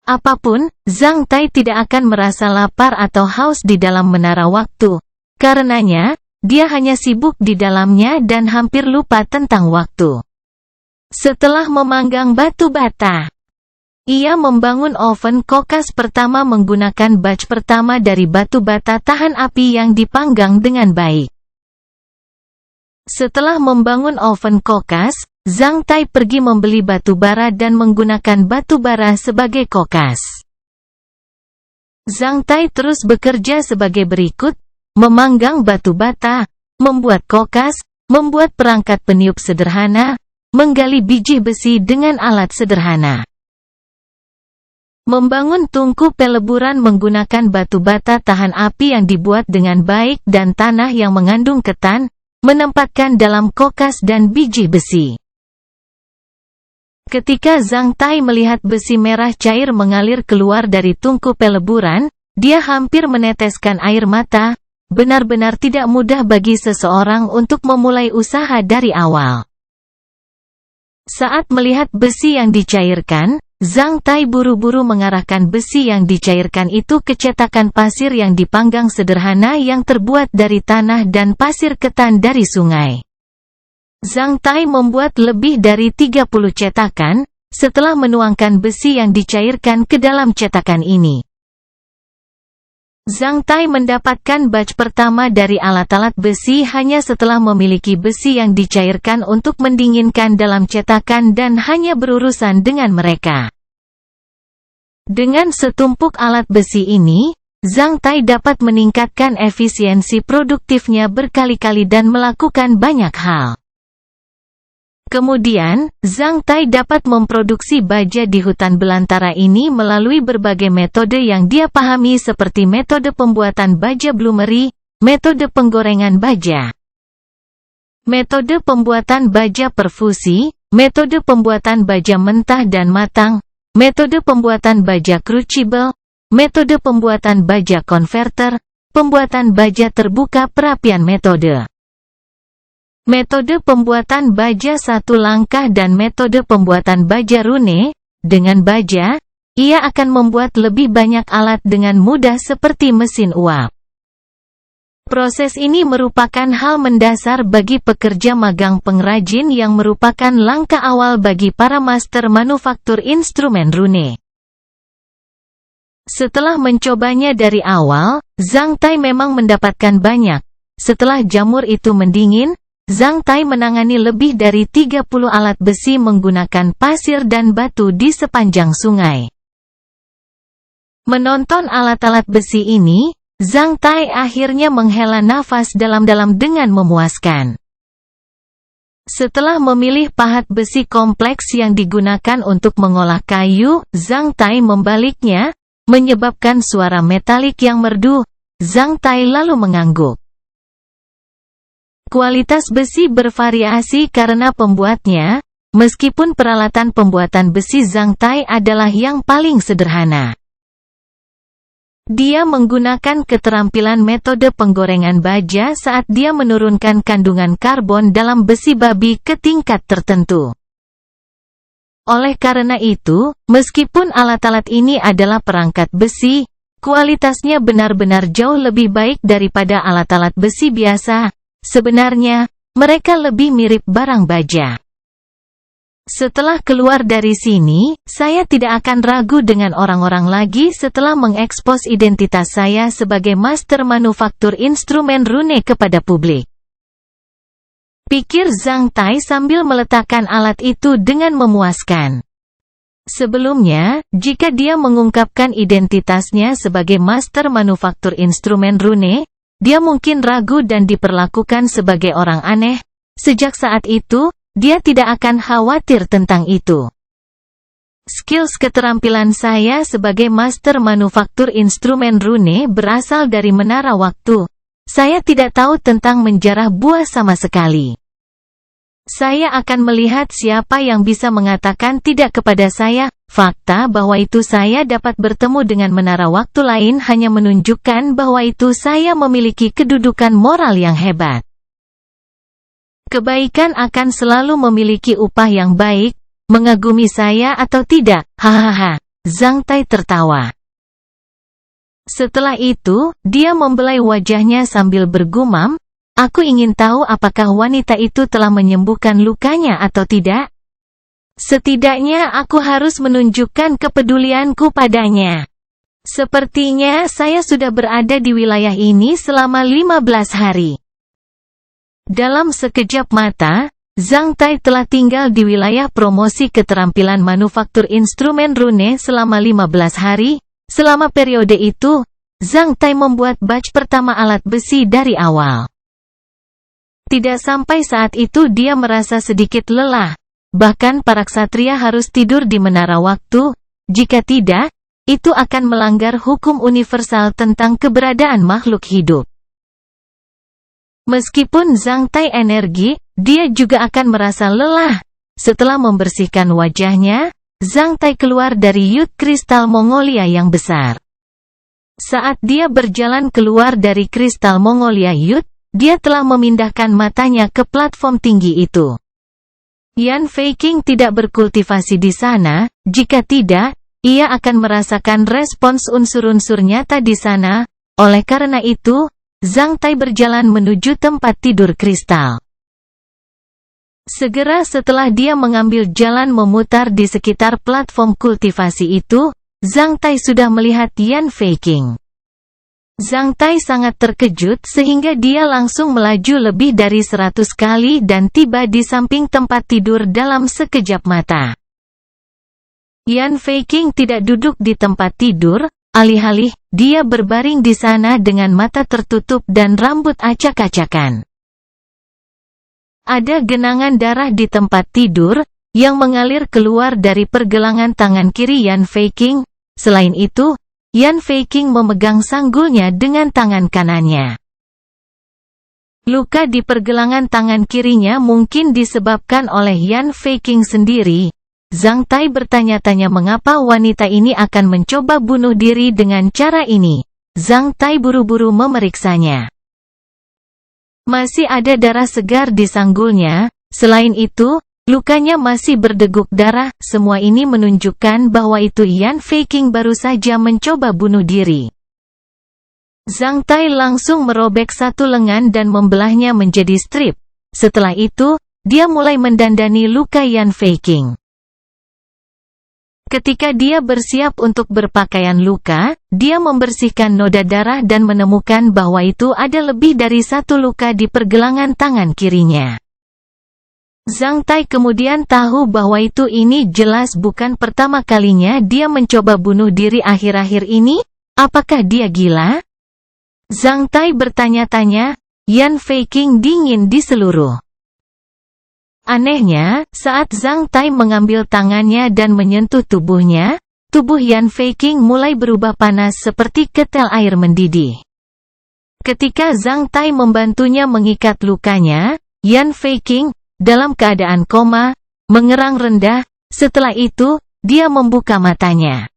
Apapun, Zhang Tai tidak akan merasa lapar atau haus di dalam menara waktu. Karenanya, dia hanya sibuk di dalamnya dan hampir lupa tentang waktu. Setelah memanggang batu bata, ia membangun oven kokas pertama menggunakan batch pertama dari batu bata tahan api yang dipanggang dengan baik. Setelah membangun oven kokas, Zhang Tai pergi membeli batu bara dan menggunakan batu bara sebagai kokas. Zhang Tai terus bekerja sebagai berikut, memanggang batu bata, membuat kokas, membuat perangkat peniup sederhana, menggali biji besi dengan alat sederhana. Membangun tungku peleburan menggunakan batu bata tahan api yang dibuat dengan baik dan tanah yang mengandung ketan, menempatkan dalam kokas dan biji besi. Ketika Zhang Tai melihat besi merah cair mengalir keluar dari tungku peleburan, dia hampir meneteskan air mata. Benar-benar tidak mudah bagi seseorang untuk memulai usaha dari awal. Saat melihat besi yang dicairkan, Zhang Tai buru-buru mengarahkan besi yang dicairkan itu ke cetakan pasir yang dipanggang sederhana yang terbuat dari tanah dan pasir ketan dari sungai. Zhang Tai membuat lebih dari 30 cetakan, setelah menuangkan besi yang dicairkan ke dalam cetakan ini. Zhang Tai mendapatkan batch pertama dari alat-alat besi hanya setelah memiliki besi yang dicairkan untuk mendinginkan dalam cetakan dan hanya berurusan dengan mereka. Dengan setumpuk alat besi ini, Zhang Tai dapat meningkatkan efisiensi produktifnya berkali-kali dan melakukan banyak hal. Kemudian, Zhang Tai dapat memproduksi baja di hutan belantara ini melalui berbagai metode yang dia pahami seperti metode pembuatan baja bloomery, metode penggorengan baja, metode pembuatan baja perfusi, metode pembuatan baja mentah dan matang, metode pembuatan baja crucible, metode pembuatan baja konverter, pembuatan baja terbuka perapian metode pembuatan baja satu langkah dan metode pembuatan baja rune. Dengan baja, ia akan membuat lebih banyak alat dengan mudah seperti mesin uap. Proses ini merupakan hal mendasar bagi pekerja magang pengrajin yang merupakan langkah awal bagi para master manufaktur instrumen rune. Setelah mencobanya dari awal, Zhang Tai memang mendapatkan banyak. Setelah jamur itu mendingin, Zhang Tai menangani lebih dari 30 alat besi menggunakan pasir dan batu di sepanjang sungai. Menonton alat-alat besi ini, Zhang Tai akhirnya menghela nafas dalam-dalam dengan memuaskan. Setelah memilih pahat besi kompleks yang digunakan untuk mengolah kayu, Zhang Tai membaliknya, menyebabkan suara metalik yang merdu. Zhang Tai lalu mengangguk. Kualitas besi bervariasi karena pembuatnya, meskipun peralatan pembuatan besi Zhang Tai adalah yang paling sederhana. Dia menggunakan keterampilan metode penggorengan baja saat dia menurunkan kandungan karbon dalam besi babi ke tingkat tertentu. Oleh karena itu, meskipun alat-alat ini adalah perangkat besi, Kualitasnya benar-benar jauh lebih baik daripada alat-alat besi biasa. Sebenarnya, mereka lebih mirip barang baja. Setelah keluar dari sini, saya tidak akan ragu dengan orang-orang lagi setelah mengekspos identitas saya sebagai master manufaktur instrumen rune kepada publik. Pikir Zhang Tai sambil meletakkan alat itu dengan memuaskan. Sebelumnya, jika dia mengungkapkan identitasnya sebagai master manufaktur instrumen rune, dia mungkin ragu dan diperlakukan sebagai orang aneh. Sejak saat itu, dia tidak akan khawatir tentang itu. Skills keterampilan saya sebagai master manufaktur instrumen rune berasal dari menara waktu. Saya tidak tahu tentang menjarah buah sama sekali. Saya akan melihat siapa yang bisa mengatakan tidak kepada saya. Fakta bahwa itu saya dapat bertemu dengan menara waktu lain hanya menunjukkan bahwa itu saya memiliki kedudukan moral yang hebat. Kebaikan akan selalu memiliki upah yang baik, mengagumi saya atau tidak, hahaha. Zhang Tai tertawa. Setelah itu, dia membelai wajahnya sambil bergumam, aku ingin tahu apakah wanita itu telah menyembuhkan lukanya atau tidak. Setidaknya aku harus menunjukkan kepedulianku padanya. Sepertinya saya sudah berada di wilayah ini selama 15 hari. Dalam sekejap mata, Zhang Tai telah tinggal di wilayah promosi keterampilan manufaktur instrumen rune selama 15 hari. Selama periode itu, Zhang Tai membuat batch pertama alat besi dari awal. Tidak sampai saat itu dia merasa sedikit lelah. Bahkan para ksatria harus tidur di menara waktu. Jika tidak, itu akan melanggar hukum universal tentang keberadaan makhluk hidup. Meskipun Zhang Tai energi, dia juga akan merasa lelah. Setelah membersihkan wajahnya, Zhang Tai keluar dari Yud Kristal Mongolia yang besar. Saat dia berjalan keluar dari Kristal Mongolia Yud, dia telah memindahkan matanya ke platform tinggi itu. Yan Feiqing tidak berkultivasi di sana. Jika tidak, ia akan merasakan respons unsur-unsur nyata di sana. Oleh karena itu, Zhang Tai berjalan menuju tempat tidur kristal. Segera setelah dia mengambil jalan memutar di sekitar platform kultivasi itu, Zhang Tai sudah melihat Yan Feiqing. Zhang Tai sangat terkejut sehingga dia langsung melaju lebih dari 100 kali dan tiba di samping tempat tidur dalam sekejap mata. Yan Feiqing tidak duduk di tempat tidur, alih-alih, dia berbaring di sana dengan mata tertutup dan rambut acak-acakan. Ada genangan darah di tempat tidur, yang mengalir keluar dari pergelangan tangan kiri Yan Feiqing. Selain itu, Yan Feiqing memegang sanggulnya dengan tangan kanannya. Luka di pergelangan tangan kirinya mungkin disebabkan oleh Yan Feiqing sendiri. Zhang Tai bertanya-tanya mengapa wanita ini akan mencoba bunuh diri dengan cara ini. Zhang Tai buru-buru memeriksanya. Masih ada darah segar di sanggulnya. Selain itu, lukanya masih berdeguk darah. Semua ini menunjukkan bahwa itu Yan Feiqing baru saja mencoba bunuh diri. Zhang Tai langsung merobek satu lengan dan membelahnya menjadi strip. Setelah itu, dia mulai mendandani luka Yan Feiqing. Ketika dia bersiap untuk berpakaian luka, dia membersihkan noda darah dan menemukan bahwa itu ada lebih dari satu luka di pergelangan tangan kirinya. Zhang Tai kemudian tahu bahwa ini jelas bukan pertama kalinya dia mencoba bunuh diri akhir-akhir ini. Apakah dia gila? Zhang Tai bertanya-tanya. Yan Feiqing dingin di seluruh. Anehnya, saat Zhang Tai mengambil tangannya dan menyentuh tubuhnya, tubuh Yan Feiqing mulai berubah panas seperti ketel air mendidih. Ketika Zhang Tai membantunya mengikat lukanya, Yan Feiqing, dalam keadaan koma, mengerang rendah. Setelah itu, dia membuka matanya.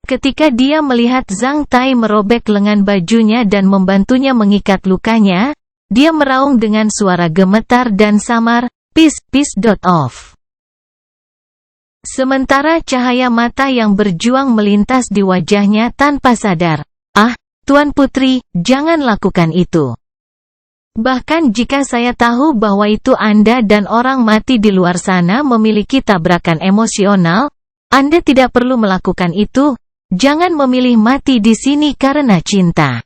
Ketika dia melihat Zhang Tai merobek lengan bajunya dan membantunya mengikat lukanya, dia meraung dengan suara gemetar dan samar, "Peace, peace." Off. Sementara cahaya mata yang berjuang melintas di wajahnya tanpa sadar. "Ah, Tuan Putri, jangan lakukan itu. Bahkan jika saya tahu bahwa itu Anda dan orang mati di luar sana memiliki tabrakan emosional, Anda tidak perlu melakukan itu. Jangan memilih mati di sini karena cinta.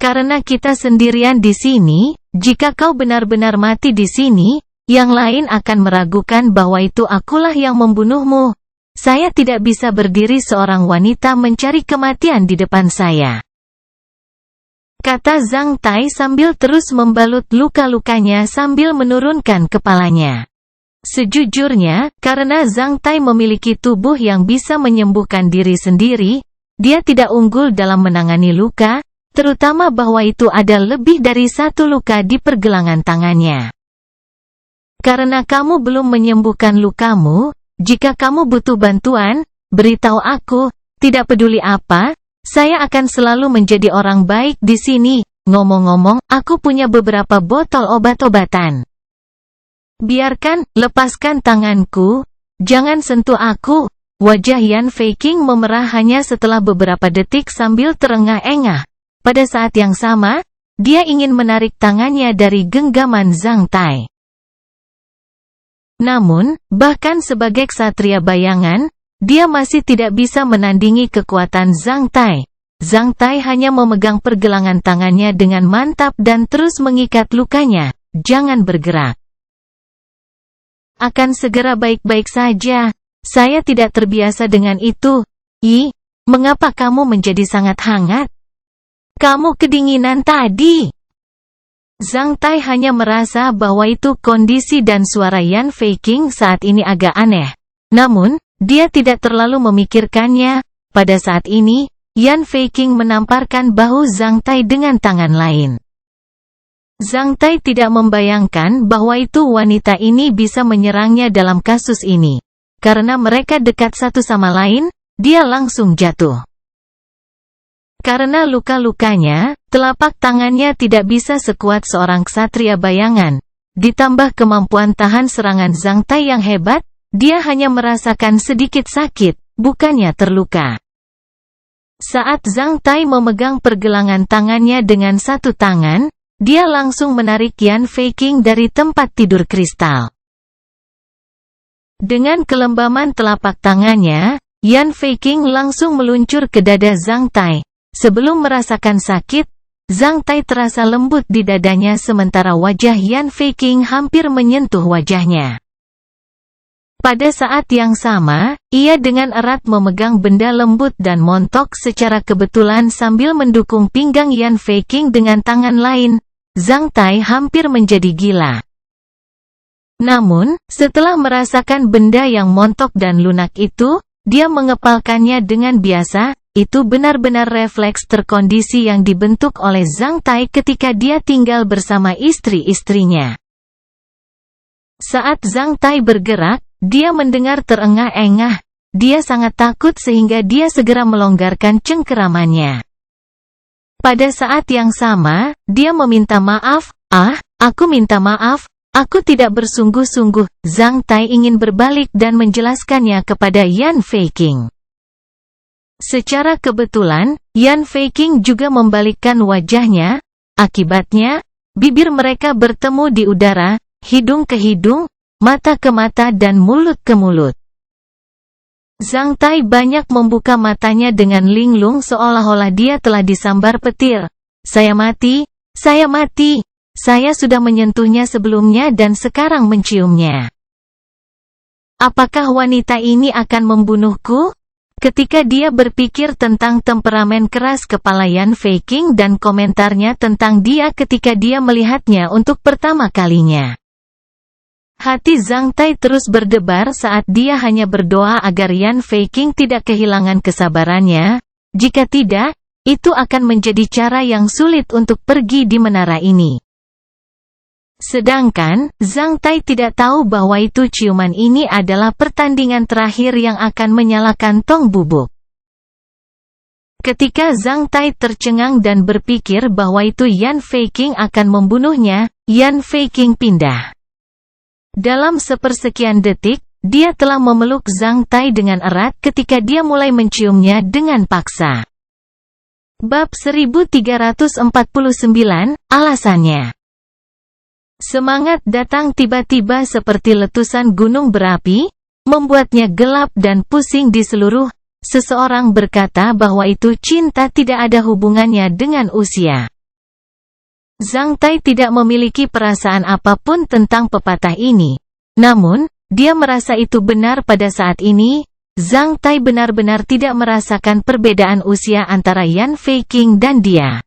Karena kita sendirian di sini, jika kau benar-benar mati di sini, yang lain akan meragukan bahwa itu akulah yang membunuhmu. Saya tidak bisa berdiri seorang wanita mencari kematian di depan saya," kata Zhang Tai sambil terus membalut luka-lukanya sambil menurunkan kepalanya. Sejujurnya, karena Zhang Tai memiliki tubuh yang bisa menyembuhkan diri sendiri, dia tidak unggul dalam menangani luka, terutama bahwa itu ada lebih dari satu luka di pergelangan tangannya. "Karena kamu belum menyembuhkan lukamu, jika kamu butuh bantuan, beritahu aku, tidak peduli apa, saya akan selalu menjadi orang baik di sini. Ngomong-ngomong, aku punya beberapa botol obat-obatan. Biarkan, lepaskan tanganku, jangan sentuh aku." Wajah Yan Feiqing memerah hanya setelah beberapa detik sambil terengah-engah. Pada saat yang sama, dia ingin menarik tangannya dari genggaman Zhang Tai. Namun, bahkan sebagai ksatria bayangan, dia masih tidak bisa menandingi kekuatan Zhang Tai. Zhang Tai hanya memegang pergelangan tangannya dengan mantap dan terus mengikat lukanya. "Jangan bergerak. Akan segera baik-baik saja. Saya tidak terbiasa dengan itu." "Ih, mengapa kamu menjadi sangat hangat? Kamu kedinginan tadi." Zhang Tai hanya merasa bahwa itu kondisi dan suara Yan Feiqing saat ini agak aneh. Namun, dia tidak terlalu memikirkannya. Pada saat ini, Yan Feiqing menamparkan bahu Zhang Tai dengan tangan lain. Zhang Tai tidak membayangkan bahwa itu wanita ini bisa menyerangnya dalam kasus ini. Karena mereka dekat satu sama lain, dia langsung jatuh. Karena luka-lukanya, telapak tangannya tidak bisa sekuat seorang ksatria bayangan. Ditambah kemampuan tahan serangan Zhang Tai yang hebat, dia hanya merasakan sedikit sakit, bukannya terluka. Saat Zhang Tai memegang pergelangan tangannya dengan satu tangan, dia langsung menarik Yan Feiqing dari tempat tidur kristal. Dengan kelembaman telapak tangannya, Yan Feiqing langsung meluncur ke dada Zhang Tai. Sebelum merasakan sakit, Zhang Tai terasa lembut di dadanya sementara wajah Yan Feiqing hampir menyentuh wajahnya. Pada saat yang sama, ia dengan erat memegang benda lembut dan montok secara kebetulan sambil mendukung pinggang Yan Feiqing dengan tangan lain. Zhang Tai hampir menjadi gila. Namun, setelah merasakan benda yang montok dan lunak itu, dia mengepalkannya dengan biasa. Itu benar-benar refleks terkondisi yang dibentuk oleh Zhang Tai ketika dia tinggal bersama istri-istrinya. Saat Zhang Tai bergerak, dia mendengar terengah-engah. Dia sangat takut sehingga dia segera melonggarkan cengkeramannya. Pada saat yang sama, dia meminta maaf. "Ah, aku minta maaf, aku tidak bersungguh-sungguh." Zhang Tai ingin berbalik dan menjelaskannya kepada Yan Feiqing. Secara kebetulan, Yan Feiqing juga membalikkan wajahnya. Akibatnya, bibir mereka bertemu di udara, hidung ke hidung, mata ke mata dan mulut ke mulut. Zhang Tai banyak membuka matanya dengan linglung seolah-olah dia telah disambar petir. Saya mati, saya sudah menyentuhnya sebelumnya dan sekarang menciumnya. Apakah wanita ini akan membunuhku?" Ketika dia berpikir tentang temperamen keras kepala Yan Feiqing dan komentarnya tentang dia ketika dia melihatnya untuk pertama kalinya. Hati Zhang Tai terus berdebar saat dia hanya berdoa agar Yan Feiqing tidak kehilangan kesabarannya. Jika tidak, itu akan menjadi cara yang sulit untuk pergi di menara ini. Sedangkan, Zhang Tai tidak tahu bahwa itu ciuman ini adalah pertandingan terakhir yang akan menyalakan tong bubuk. Ketika Zhang Tai tercengang dan berpikir bahwa itu Yan Feiqing akan membunuhnya, Yan Feiqing pindah. Dalam sepersekian detik, dia telah memeluk Zhang Tai dengan erat ketika dia mulai menciumnya dengan paksa. Bab 1349, alasannya. Semangat datang tiba-tiba seperti letusan gunung berapi, membuatnya gelap dan pusing di seluruh. Seseorang berkata bahwa itu cinta tidak ada hubungannya dengan usia. Zhang Tai tidak memiliki perasaan apapun tentang pepatah ini. Namun, dia merasa itu benar pada saat ini. Zhang Tai benar-benar tidak merasakan perbedaan usia antara Yan Feiqing dan dia.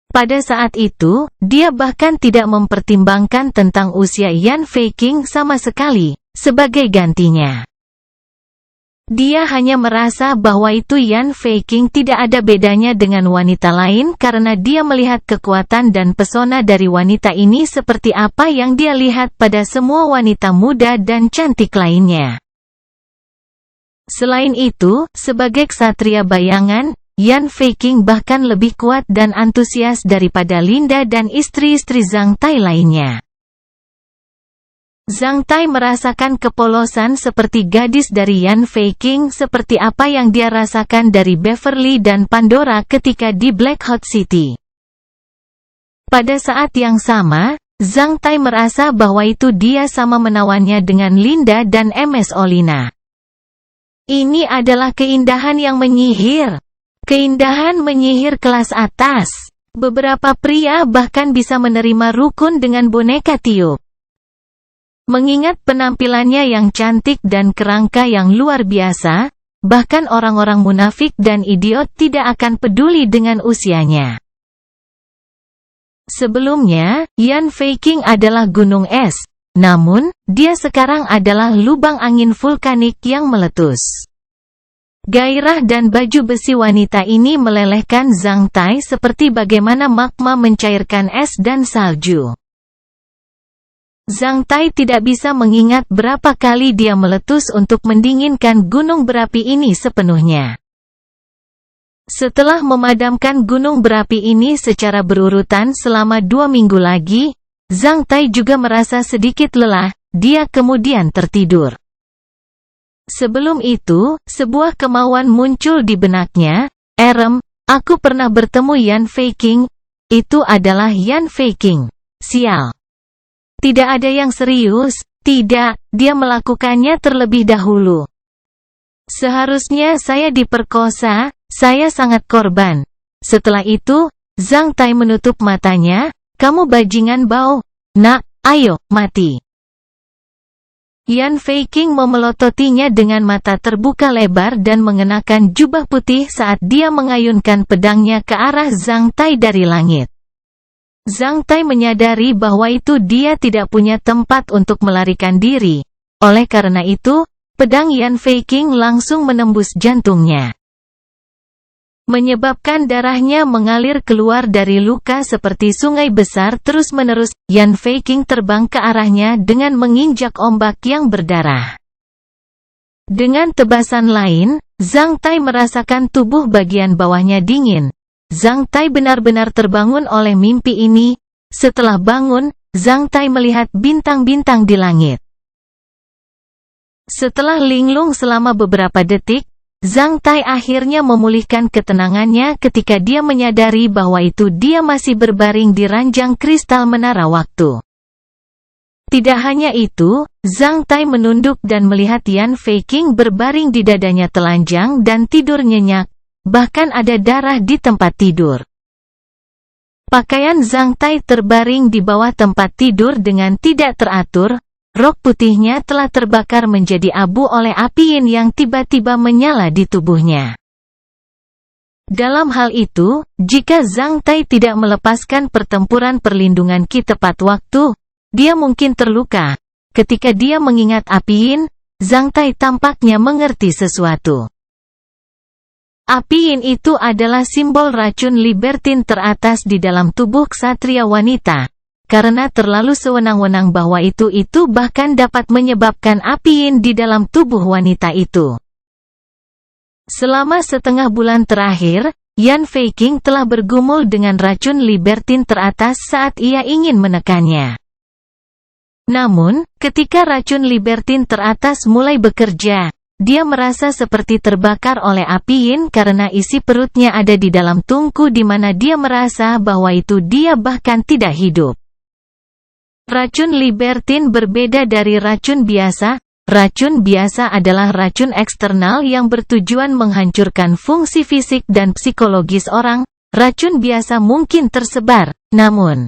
Pada saat itu, dia bahkan tidak mempertimbangkan tentang usia Yan Feiqing sama sekali, sebagai gantinya. Dia hanya merasa bahwa itu Yan Feiqing tidak ada bedanya dengan wanita lain karena dia melihat kekuatan dan pesona dari wanita ini seperti apa yang dia lihat pada semua wanita muda dan cantik lainnya. Selain itu, sebagai ksatria bayangan, Yan Feiqing bahkan lebih kuat dan antusias daripada Linda dan istri-istri Zhang Tai lainnya. Zhang Tai merasakan kepolosan seperti gadis dari Yan Feiqing seperti apa yang dia rasakan dari Beverly dan Pandora ketika di Black Hot City. Pada saat yang sama, Zhang Tai merasa bahwa itu dia sama menawannya dengan Linda dan Ms. Olina. Ini adalah keindahan yang menyihir. Keindahan menyihir kelas atas. Beberapa pria bahkan bisa menerima rukun dengan boneka tiup. Mengingat penampilannya yang cantik dan kerangka yang luar biasa, bahkan orang-orang munafik dan idiot tidak akan peduli dengan usianya. Sebelumnya, Yan Feiqing adalah gunung es, namun, dia sekarang adalah lubang angin vulkanik yang meletus. Gairah dan baju besi wanita ini melelehkan Zhang Tai seperti bagaimana magma mencairkan es dan salju. Zhang Tai tidak bisa mengingat berapa kali dia meletus untuk mendinginkan gunung berapi ini sepenuhnya. Setelah memadamkan gunung berapi ini secara berurutan selama 2 minggu lagi, Zhang Tai juga merasa sedikit lelah, dia kemudian tertidur. Sebelum itu, sebuah kemauan muncul di benaknya. Aku pernah bertemu Yan Feiqing. Itu adalah Yan Feiqing. Sial. Tidak ada yang serius. Tidak, dia melakukannya terlebih dahulu. Seharusnya saya diperkosa, saya sangat korban. Setelah itu, Zhang Tai menutup matanya. Kamu bajingan bau. Nak, ayo, mati. Yan Feiqing memelototinya dengan mata terbuka lebar dan mengenakan jubah putih saat dia mengayunkan pedangnya ke arah Zhang Tai dari langit. Zhang Tai menyadari bahwa itu dia tidak punya tempat untuk melarikan diri. Oleh karena itu, pedang Yan Feiqing langsung menembus jantungnya, menyebabkan darahnya mengalir keluar dari luka seperti sungai besar terus-menerus. Yan Feiqing terbang ke arahnya dengan menginjak ombak yang berdarah. Dengan tebasan lain, Zhang Tai merasakan tubuh bagian bawahnya dingin. Zhang Tai benar-benar terbangun oleh mimpi ini. Setelah bangun, Zhang Tai melihat bintang-bintang di langit. Setelah linglung selama beberapa detik, Zhang Tai akhirnya memulihkan ketenangannya ketika dia menyadari bahwa itu dia masih berbaring di ranjang kristal menara waktu. Tidak hanya itu, Zhang Tai menunduk dan melihat Yan Feiqing berbaring di dadanya telanjang dan tidur nyenyak, bahkan ada darah di tempat tidur. Pakaian Zhang Tai terbaring di bawah tempat tidur dengan tidak teratur. Rok putihnya telah terbakar menjadi abu oleh api yin yang tiba-tiba menyala di tubuhnya. Dalam hal itu, jika Zhang Tai tidak melepaskan pertempuran perlindungan Qi tepat waktu, dia mungkin terluka. Ketika dia mengingat api yin, Zhang Tai tampaknya mengerti sesuatu. Api yin itu adalah simbol racun libertin teratas di dalam tubuh ksatria wanita. Karena terlalu sewenang-wenang bahwa itu bahkan dapat menyebabkan api yin di dalam tubuh wanita itu. Selama setengah bulan terakhir, Yan Feiqing telah bergumul dengan racun libertin teratas saat ia ingin menekannya. Namun, ketika racun libertin teratas mulai bekerja, dia merasa seperti terbakar oleh api yin karena isi perutnya ada di dalam tungku di mana dia merasa bahwa itu dia bahkan tidak hidup. Racun libertin berbeda dari racun biasa. Racun biasa adalah racun eksternal yang bertujuan menghancurkan fungsi fisik dan psikologis orang. Racun biasa mungkin tersebar, namun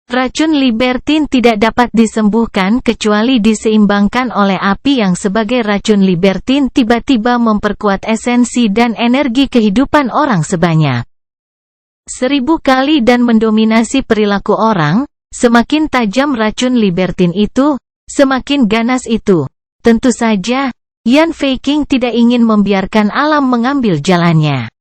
racun libertin tidak dapat disembuhkan kecuali diseimbangkan oleh api yang sebagai racun libertin tiba-tiba memperkuat esensi dan energi kehidupan orang sebanyak 1000 kali dan mendominasi perilaku orang. Semakin tajam racun libertin itu, semakin ganas itu. Tentu saja, Yan Feiqing tidak ingin membiarkan alam mengambil jalannya.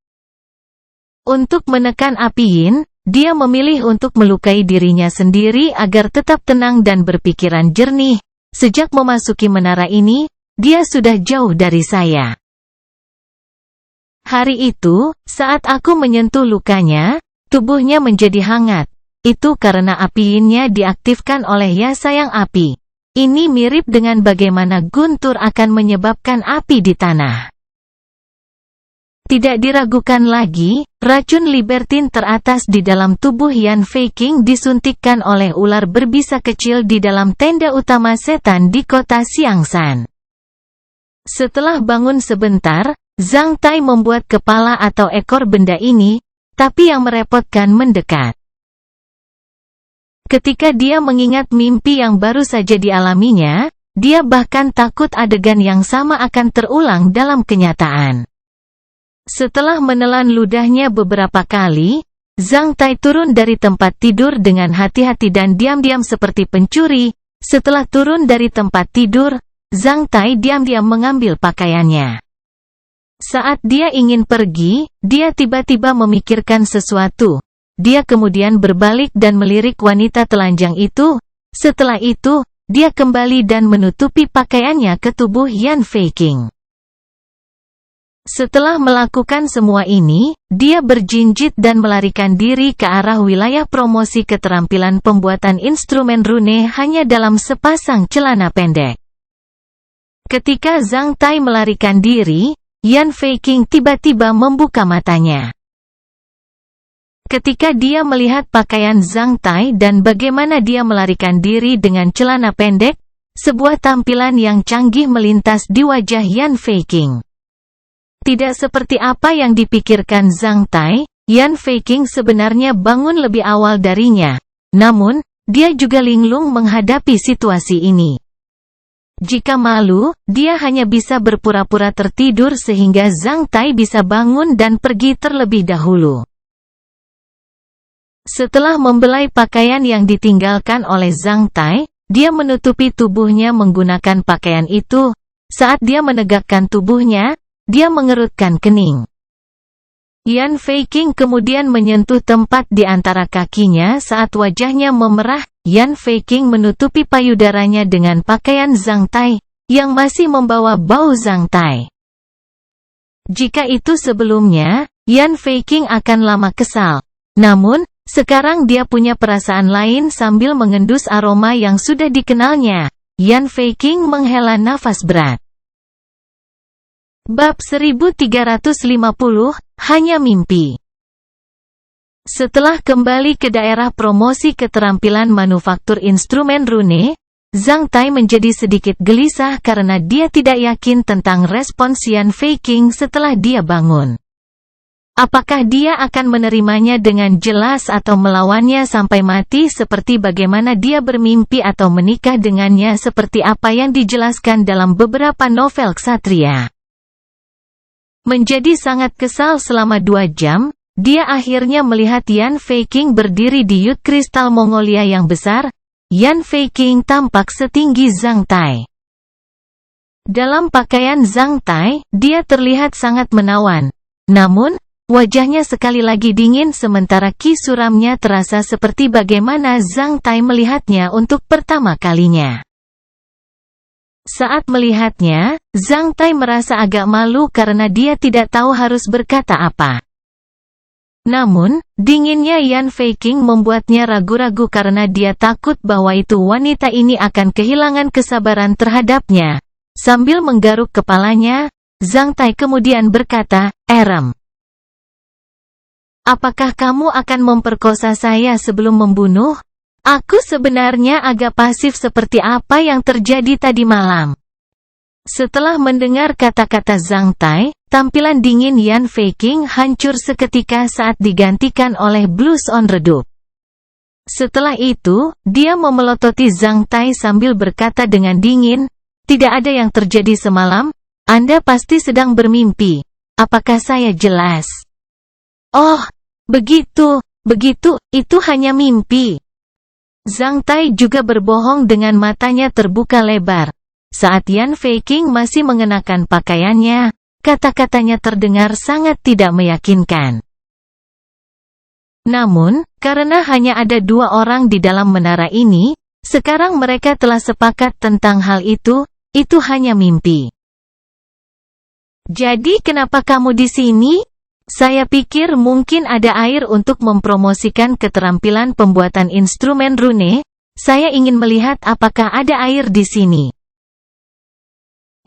Untuk menekan api yin, dia memilih untuk melukai dirinya sendiri agar tetap tenang dan berpikiran jernih. Sejak memasuki menara ini, dia sudah jauh dari saya. Hari itu, saat aku menyentuh lukanya, tubuhnya menjadi hangat. Itu karena api yin-nya diaktifkan oleh Ya Sayang Api. Ini mirip dengan bagaimana guntur akan menyebabkan api di tanah. Tidak diragukan lagi, racun libertin teratas di dalam tubuh Yan Feiqing disuntikkan oleh ular berbisa kecil di dalam tenda utama setan di kota Xiangshan. Setelah bangun sebentar, Zhang Tai membuat kepala atau ekor benda ini, tapi yang merepotkan mendekat. Ketika dia mengingat mimpi yang baru saja dialaminya, dia bahkan takut adegan yang sama akan terulang dalam kenyataan. Setelah menelan ludahnya beberapa kali, Zhang Tai turun dari tempat tidur dengan hati-hati dan diam-diam seperti pencuri. Setelah turun dari tempat tidur, Zhang Tai diam-diam mengambil pakaiannya. Saat dia ingin pergi, dia tiba-tiba memikirkan sesuatu. Dia kemudian berbalik dan melirik wanita telanjang itu. Setelah itu, dia kembali dan menutupi pakaiannya ke tubuh Yan Feiqing. Setelah melakukan semua ini, dia berjinjit dan melarikan diri ke arah wilayah promosi keterampilan pembuatan instrumen rune hanya dalam sepasang celana pendek. Ketika Zhang Tai melarikan diri, Yan Feiqing tiba-tiba membuka matanya. Ketika dia melihat pakaian Zhang Tai dan bagaimana dia melarikan diri dengan celana pendek, sebuah tampilan yang canggih melintas di wajah Yan Feiqing. Tidak seperti apa yang dipikirkan Zhang Tai, Yan Feiqing sebenarnya bangun lebih awal darinya. Namun, dia juga linglung menghadapi situasi ini. Jika malu, dia hanya bisa berpura-pura tertidur sehingga Zhang Tai bisa bangun dan pergi terlebih dahulu. Setelah membelai pakaian yang ditinggalkan oleh Zhang Tai, dia menutupi tubuhnya menggunakan pakaian itu. Saat dia menegakkan tubuhnya, dia mengerutkan kening. Yan Feiqing kemudian menyentuh tempat di antara kakinya saat wajahnya memerah. Yan Feiqing menutupi payudaranya dengan pakaian Zhang Tai, yang masih membawa bau Zhang Tai. Jika itu sebelumnya, Yan Feiqing akan lama kesal. Namun, sekarang dia punya perasaan lain sambil mengendus aroma yang sudah dikenalnya. Yan Feiqing menghela nafas berat. Bab 1350, hanya mimpi. Setelah kembali ke daerah promosi keterampilan manufaktur instrumen rune, Zhang Tai menjadi sedikit gelisah karena dia tidak yakin tentang respons Yan Feiqing setelah dia bangun. Apakah dia akan menerimanya dengan jelas atau melawannya sampai mati seperti bagaimana dia bermimpi atau menikah dengannya seperti apa yang dijelaskan dalam beberapa novel ksatria. Menjadi sangat kesal selama 2 jam, dia akhirnya melihat Yan Feiqing berdiri di Yud Kristal Mongolia yang besar. Yan Feiqing tampak setinggi Zhang Tai. Dalam pakaian Zhang Tai, dia terlihat sangat menawan. Namun, wajahnya sekali lagi dingin sementara ki suramnya terasa seperti bagaimana Zhang Tai melihatnya untuk pertama kalinya. Saat melihatnya, Zhang Tai merasa agak malu karena dia tidak tahu harus berkata apa. Namun, dinginnya Yan Feiqing membuatnya ragu-ragu karena dia takut bahwa itu wanita ini akan kehilangan kesabaran terhadapnya. Sambil menggaruk kepalanya, Zhang Tai kemudian berkata, "Erem, apakah kamu akan memperkosa saya sebelum membunuh? Aku sebenarnya agak pasif seperti apa yang terjadi tadi malam." Setelah mendengar kata-kata Zhang Tai, tampilan dingin Yan Feiqing hancur seketika saat digantikan oleh blus on redup. Setelah itu, dia memelototi Zhang Tai sambil berkata dengan dingin, "Tidak ada yang terjadi semalam, Anda pasti sedang bermimpi. Apakah saya jelas?" "Oh, begitu, itu hanya mimpi." Zhang Tai juga berbohong dengan matanya terbuka lebar. Saat Yan Feiqing masih mengenakan pakaiannya, kata-katanya terdengar sangat tidak meyakinkan. Namun, karena hanya ada 2 orang di dalam menara ini, sekarang mereka telah sepakat tentang hal itu hanya mimpi. "Jadi kenapa kamu di sini?" "Saya pikir mungkin ada air untuk mempromosikan keterampilan pembuatan instrumen rune. Saya ingin melihat apakah ada air di sini."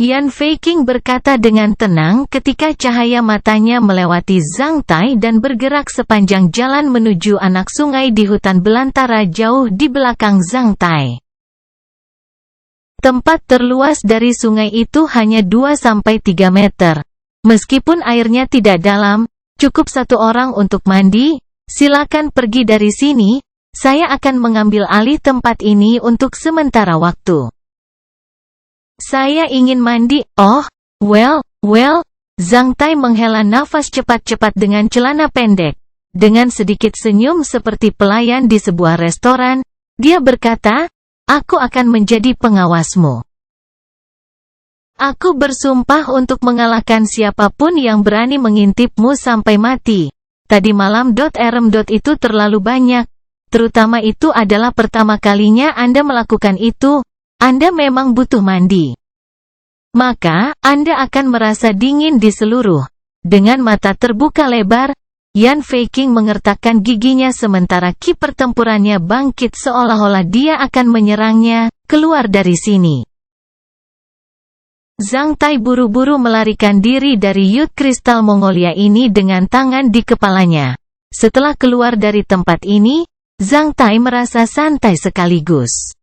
Yan Feiqing berkata dengan tenang ketika cahaya matanya melewati Zhang Tai dan bergerak sepanjang jalan menuju anak sungai di hutan belantara jauh di belakang Zhang Tai. Tempat terluas dari sungai itu hanya 2-3 meter. Meskipun airnya tidak dalam, cukup 1 orang untuk mandi. "Silakan pergi dari sini, saya akan mengambil alih tempat ini untuk sementara waktu." "Saya ingin mandi." "Oh, well." Zhang Tai menghela nafas cepat-cepat dengan celana pendek. Dengan sedikit senyum seperti pelayan di sebuah restoran, dia berkata, "Aku akan menjadi pengawasmu. Aku bersumpah untuk mengalahkan siapapun yang berani mengintipmu sampai mati. Tadi malam Erem itu terlalu banyak. Terutama itu adalah pertama kalinya Anda melakukan itu. Anda memang butuh mandi. Maka, Anda akan merasa dingin di seluruh." Dengan mata terbuka lebar, Yan Feiqing mengertakkan giginya sementara ki pertempurannya bangkit seolah-olah dia akan menyerangnya. "Keluar dari sini." Zhang Tai buru-buru melarikan diri dari Yud Kristal Mongolia ini dengan tangan di kepalanya. Setelah keluar dari tempat ini, Zhang Tai merasa santai sekaligus.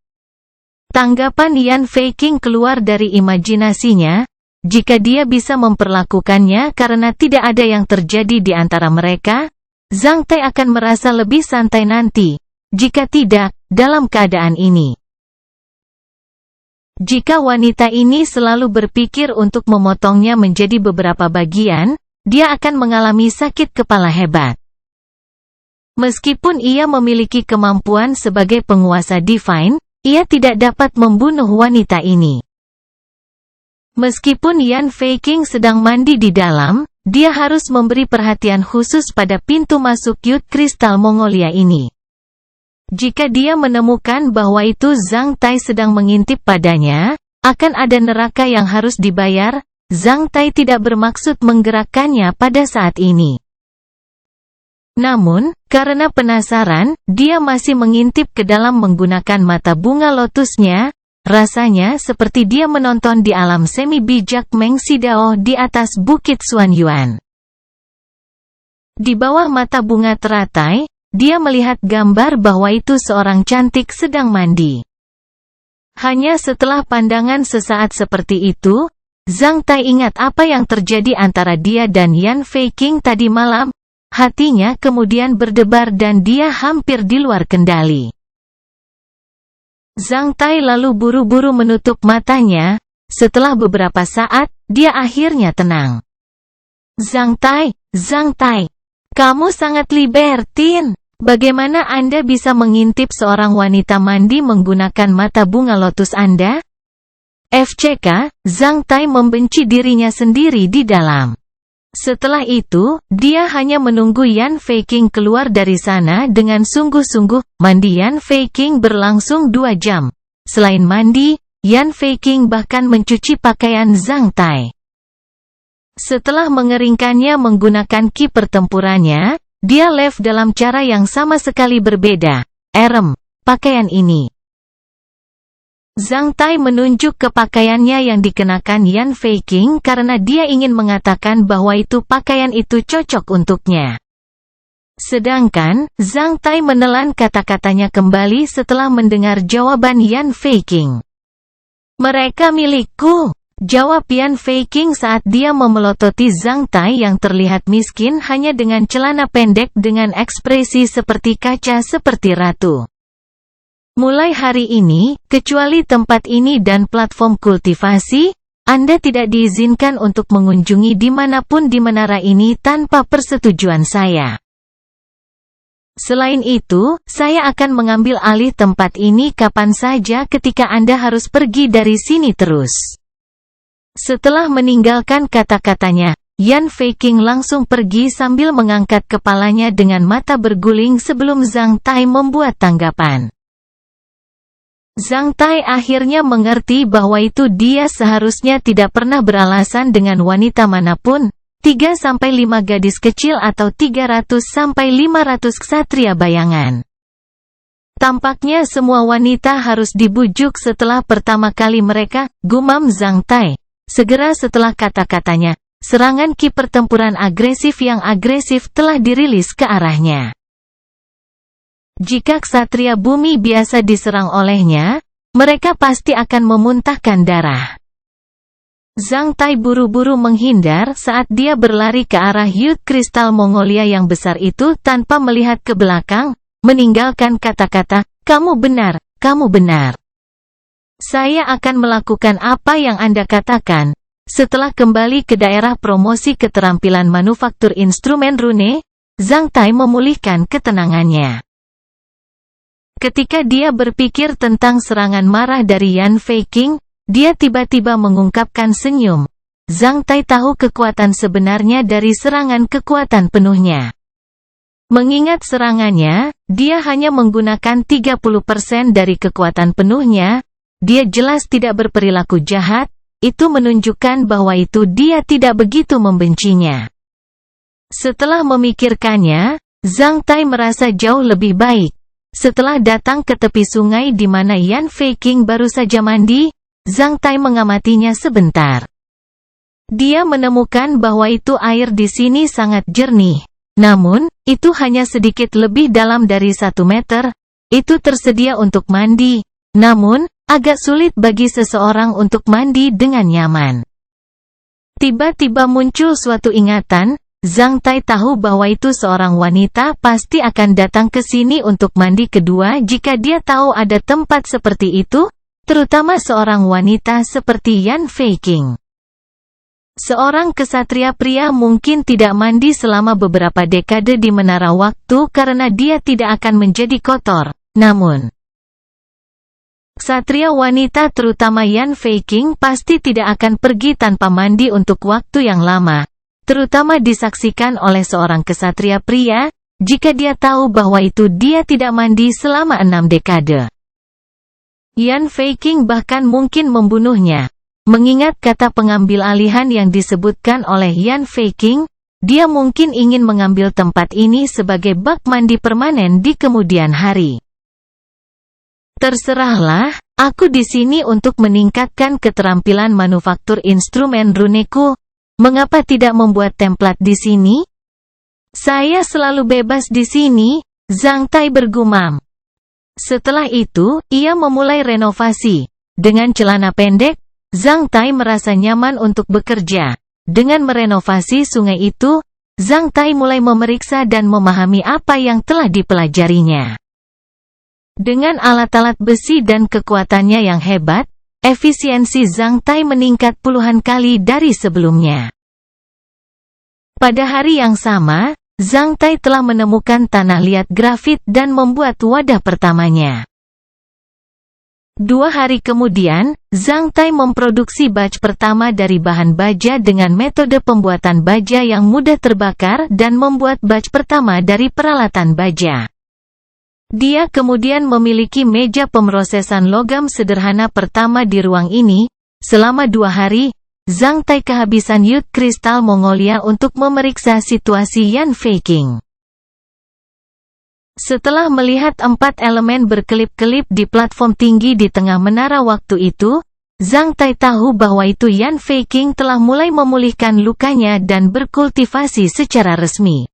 Tanggapan Yan Feiqing keluar dari imajinasinya. Jika dia bisa memperlakukannya karena tidak ada yang terjadi di antara mereka, Zhang Tai akan merasa lebih santai nanti. Jika tidak, dalam keadaan ini, jika wanita ini selalu berpikir untuk memotongnya menjadi beberapa bagian, dia akan mengalami sakit kepala hebat. Meskipun ia memiliki kemampuan sebagai penguasa divine, ia tidak dapat membunuh wanita ini. Meskipun Yan Feiqing sedang mandi di dalam, dia harus memberi perhatian khusus pada pintu masuk Yud Kristal Mongolia ini. Jika dia menemukan bahwa itu Zhang Tai sedang mengintip padanya, akan ada neraka yang harus dibayar. Zhang Tai tidak bermaksud menggerakkannya pada saat ini. Namun, karena penasaran, dia masih mengintip ke dalam menggunakan mata bunga lotusnya. Rasanya seperti dia menonton di alam semi bijak Meng Xidao di atas bukit Xuanyuan. Di bawah mata bunga teratai, dia melihat gambar bahwa itu seorang cantik sedang mandi. Hanya setelah pandangan sesaat seperti itu, Zhang Tai ingat apa yang terjadi antara dia dan Yan Feiqing tadi malam. Hatinya kemudian berdebar dan dia hampir di luar kendali. Zhang Tai lalu buru-buru menutup matanya. Setelah beberapa saat, dia akhirnya tenang. Zhang Tai, kamu sangat libertin. Bagaimana Anda bisa mengintip seorang wanita mandi menggunakan mata bunga lotus Anda? FCK, Zhang Tai membenci dirinya sendiri di dalam. Setelah itu, dia hanya menunggu Yan Feiqing keluar dari sana dengan sungguh-sungguh. Mandi Yan Feiqing berlangsung 2 jam. Selain mandi, Yan Feiqing bahkan mencuci pakaian Zhang Tai. Setelah mengeringkannya menggunakan ki pertempurannya, dia live dalam cara yang sama sekali berbeda. Pakaian ini. Zhang Tai menunjuk ke pakaiannya yang dikenakan Yan Feiqing karena dia ingin mengatakan bahwa pakaian itu cocok untuknya. Sedangkan, Zhang Tai menelan kata-katanya kembali setelah mendengar jawaban Yan Feiqing. Mereka milikku, jawab Yan Feiqing saat dia memelototi Zhang Tai yang terlihat miskin hanya dengan celana pendek dengan ekspresi seperti kaca seperti ratu. Mulai hari ini, kecuali tempat ini dan platform kultivasi, Anda tidak diizinkan untuk mengunjungi dimanapun di menara ini tanpa persetujuan saya. Selain itu, saya akan mengambil alih tempat ini kapan saja ketika Anda harus pergi dari sini terus. Setelah meninggalkan kata-katanya, Yan Feiqing langsung pergi sambil mengangkat kepalanya dengan mata berguling sebelum Zhang Tai membuat tanggapan. Zhang Tai akhirnya mengerti bahwa dia seharusnya tidak pernah beralasan dengan wanita manapun, 3-5 gadis kecil atau 300-500 ksatria bayangan. Tampaknya semua wanita harus dibujuk setelah pertama kali mereka, gumam Zhang Tai. Segera setelah kata-katanya, serangan ki pertempuran agresif yang agresif telah dirilis ke arahnya. Jika ksatria bumi biasa diserang olehnya, mereka pasti akan memuntahkan darah. Zhang Tai buru-buru menghindar saat dia berlari ke arah Youth Kristal Mongolia yang besar itu tanpa melihat ke belakang, meninggalkan kata-kata, "Kamu benar, kamu benar. Saya akan melakukan apa yang Anda katakan." Setelah kembali ke daerah promosi keterampilan manufaktur instrumen rune, Zhang Tai memulihkan ketenangannya. Ketika dia berpikir tentang serangan marah dari Yan Feiqing, dia tiba-tiba mengungkapkan senyum. Zhang Tai tahu kekuatan sebenarnya dari serangan kekuatan penuhnya. Mengingat serangannya, dia hanya menggunakan 30% dari kekuatan penuhnya, dia jelas tidak berperilaku jahat, itu menunjukkan bahwa dia tidak begitu membencinya. Setelah memikirkannya, Zhang Tai merasa jauh lebih baik. Setelah datang ke tepi sungai di mana Yan Feiqing baru saja mandi, Zhang Tai mengamatinya sebentar. Dia menemukan bahwa air di sini sangat jernih. Namun, itu hanya sedikit lebih dalam dari 1 meter. Itu tersedia untuk mandi. Namun, agak sulit bagi seseorang untuk mandi dengan nyaman. Tiba-tiba muncul suatu ingatan. Zhang Tai tahu bahwa seorang wanita pasti akan datang ke sini untuk mandi kedua jika dia tahu ada tempat seperti itu, terutama seorang wanita seperti Yan Feiqing. Seorang ksatria pria mungkin tidak mandi selama beberapa dekade di menara waktu karena dia tidak akan menjadi kotor. Namun, ksatria wanita terutama Yan Feiqing pasti tidak akan pergi tanpa mandi untuk waktu yang lama. Terutama disaksikan oleh seorang ksatria pria, jika dia tahu bahwa dia tidak mandi selama 6 dekade. Yan Feiqing bahkan mungkin membunuhnya. Mengingat kata pengambil alihan yang disebutkan oleh Yan Feiqing, dia mungkin ingin mengambil tempat ini sebagai bak mandi permanen di kemudian hari. Terserahlah, aku di sini untuk meningkatkan keterampilan manufaktur instrumen runeku. Mengapa tidak membuat template di sini? Saya selalu bebas di sini, Zhang Tai bergumam. Setelah itu, ia memulai renovasi. Dengan celana pendek, Zhang Tai merasa nyaman untuk bekerja. Dengan merenovasi sungai itu, Zhang Tai mulai memeriksa dan memahami apa yang telah dipelajarinya. Dengan alat-alat besi dan kekuatannya yang hebat, efisiensi Zhang Tai meningkat puluhan kali dari sebelumnya. Pada hari yang sama, Zhang Tai telah menemukan tanah liat grafit dan membuat wadah pertamanya. 2 hari kemudian, Zhang Tai memproduksi batch pertama dari bahan baja dengan metode pembuatan baja yang mudah terbakar dan membuat batch pertama dari peralatan baja. Dia kemudian memiliki meja pemrosesan logam sederhana pertama di ruang ini. Selama 2 hari, Zhang Tai kehabisan Youth Kristal Mongolia untuk memeriksa situasi Yan Feiqing. Setelah melihat 4 elemen berkelip-kelip di platform tinggi di tengah menara waktu itu, Zhang Tai tahu bahwa itu Yan Feiqing telah mulai memulihkan lukanya dan berkultivasi secara resmi.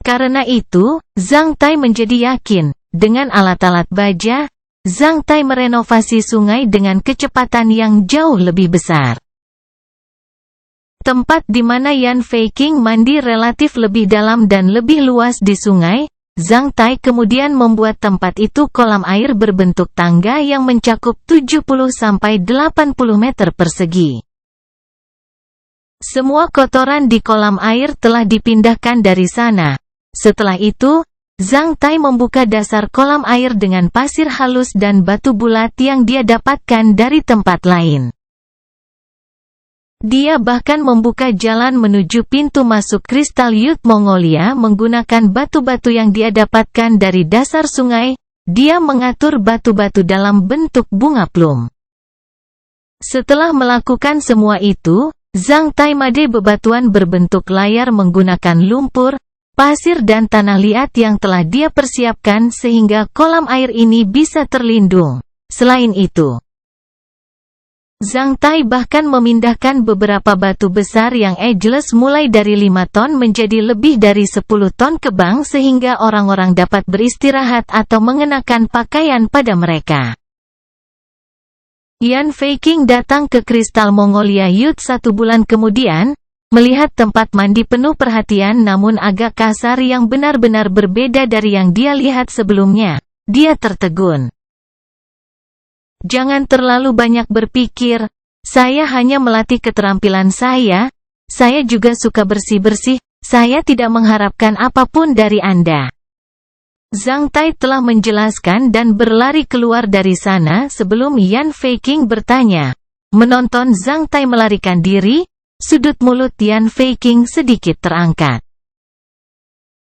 Karena itu, Zhang Tai menjadi yakin, dengan alat-alat baja, Zhang Tai merenovasi sungai dengan kecepatan yang jauh lebih besar. Tempat di mana Yan Feiqing mandi relatif lebih dalam dan lebih luas di sungai, Zhang Tai kemudian membuat tempat itu kolam air berbentuk tangga yang mencakup 70–80 meter persegi. Semua kotoran di kolam air telah dipindahkan dari sana. Setelah itu, Zhang Tai membuka dasar kolam air dengan pasir halus dan batu bulat yang dia dapatkan dari tempat lain. Dia bahkan membuka jalan menuju pintu masuk Kristal Youth Mongolia menggunakan batu-batu yang dia dapatkan dari dasar sungai. Dia mengatur batu-batu dalam bentuk bunga plum. Setelah melakukan semua itu, Zhang Tai made bebatuan berbentuk layar menggunakan lumpur, pasir dan tanah liat yang telah dia persiapkan sehingga kolam air ini bisa terlindung. Selain itu, Zhang Tai bahkan memindahkan beberapa batu besar yang ageless mulai dari 5 ton menjadi lebih dari 10 ton ke bank sehingga orang-orang dapat beristirahat atau mengenakan pakaian pada mereka. Yan Feiqing datang ke Kristal Mongolia Youth 1 bulan kemudian, melihat tempat mandi penuh perhatian namun agak kasar yang benar-benar berbeda dari yang dia lihat sebelumnya. Dia tertegun. Jangan terlalu banyak berpikir, saya hanya melatih keterampilan saya juga suka bersih-bersih, saya tidak mengharapkan apapun dari Anda. Zhang Tai telah menjelaskan dan berlari keluar dari sana sebelum Yan Feiqing bertanya. Menonton Zhang Tai melarikan diri, sudut mulut Yan Feiqing sedikit terangkat.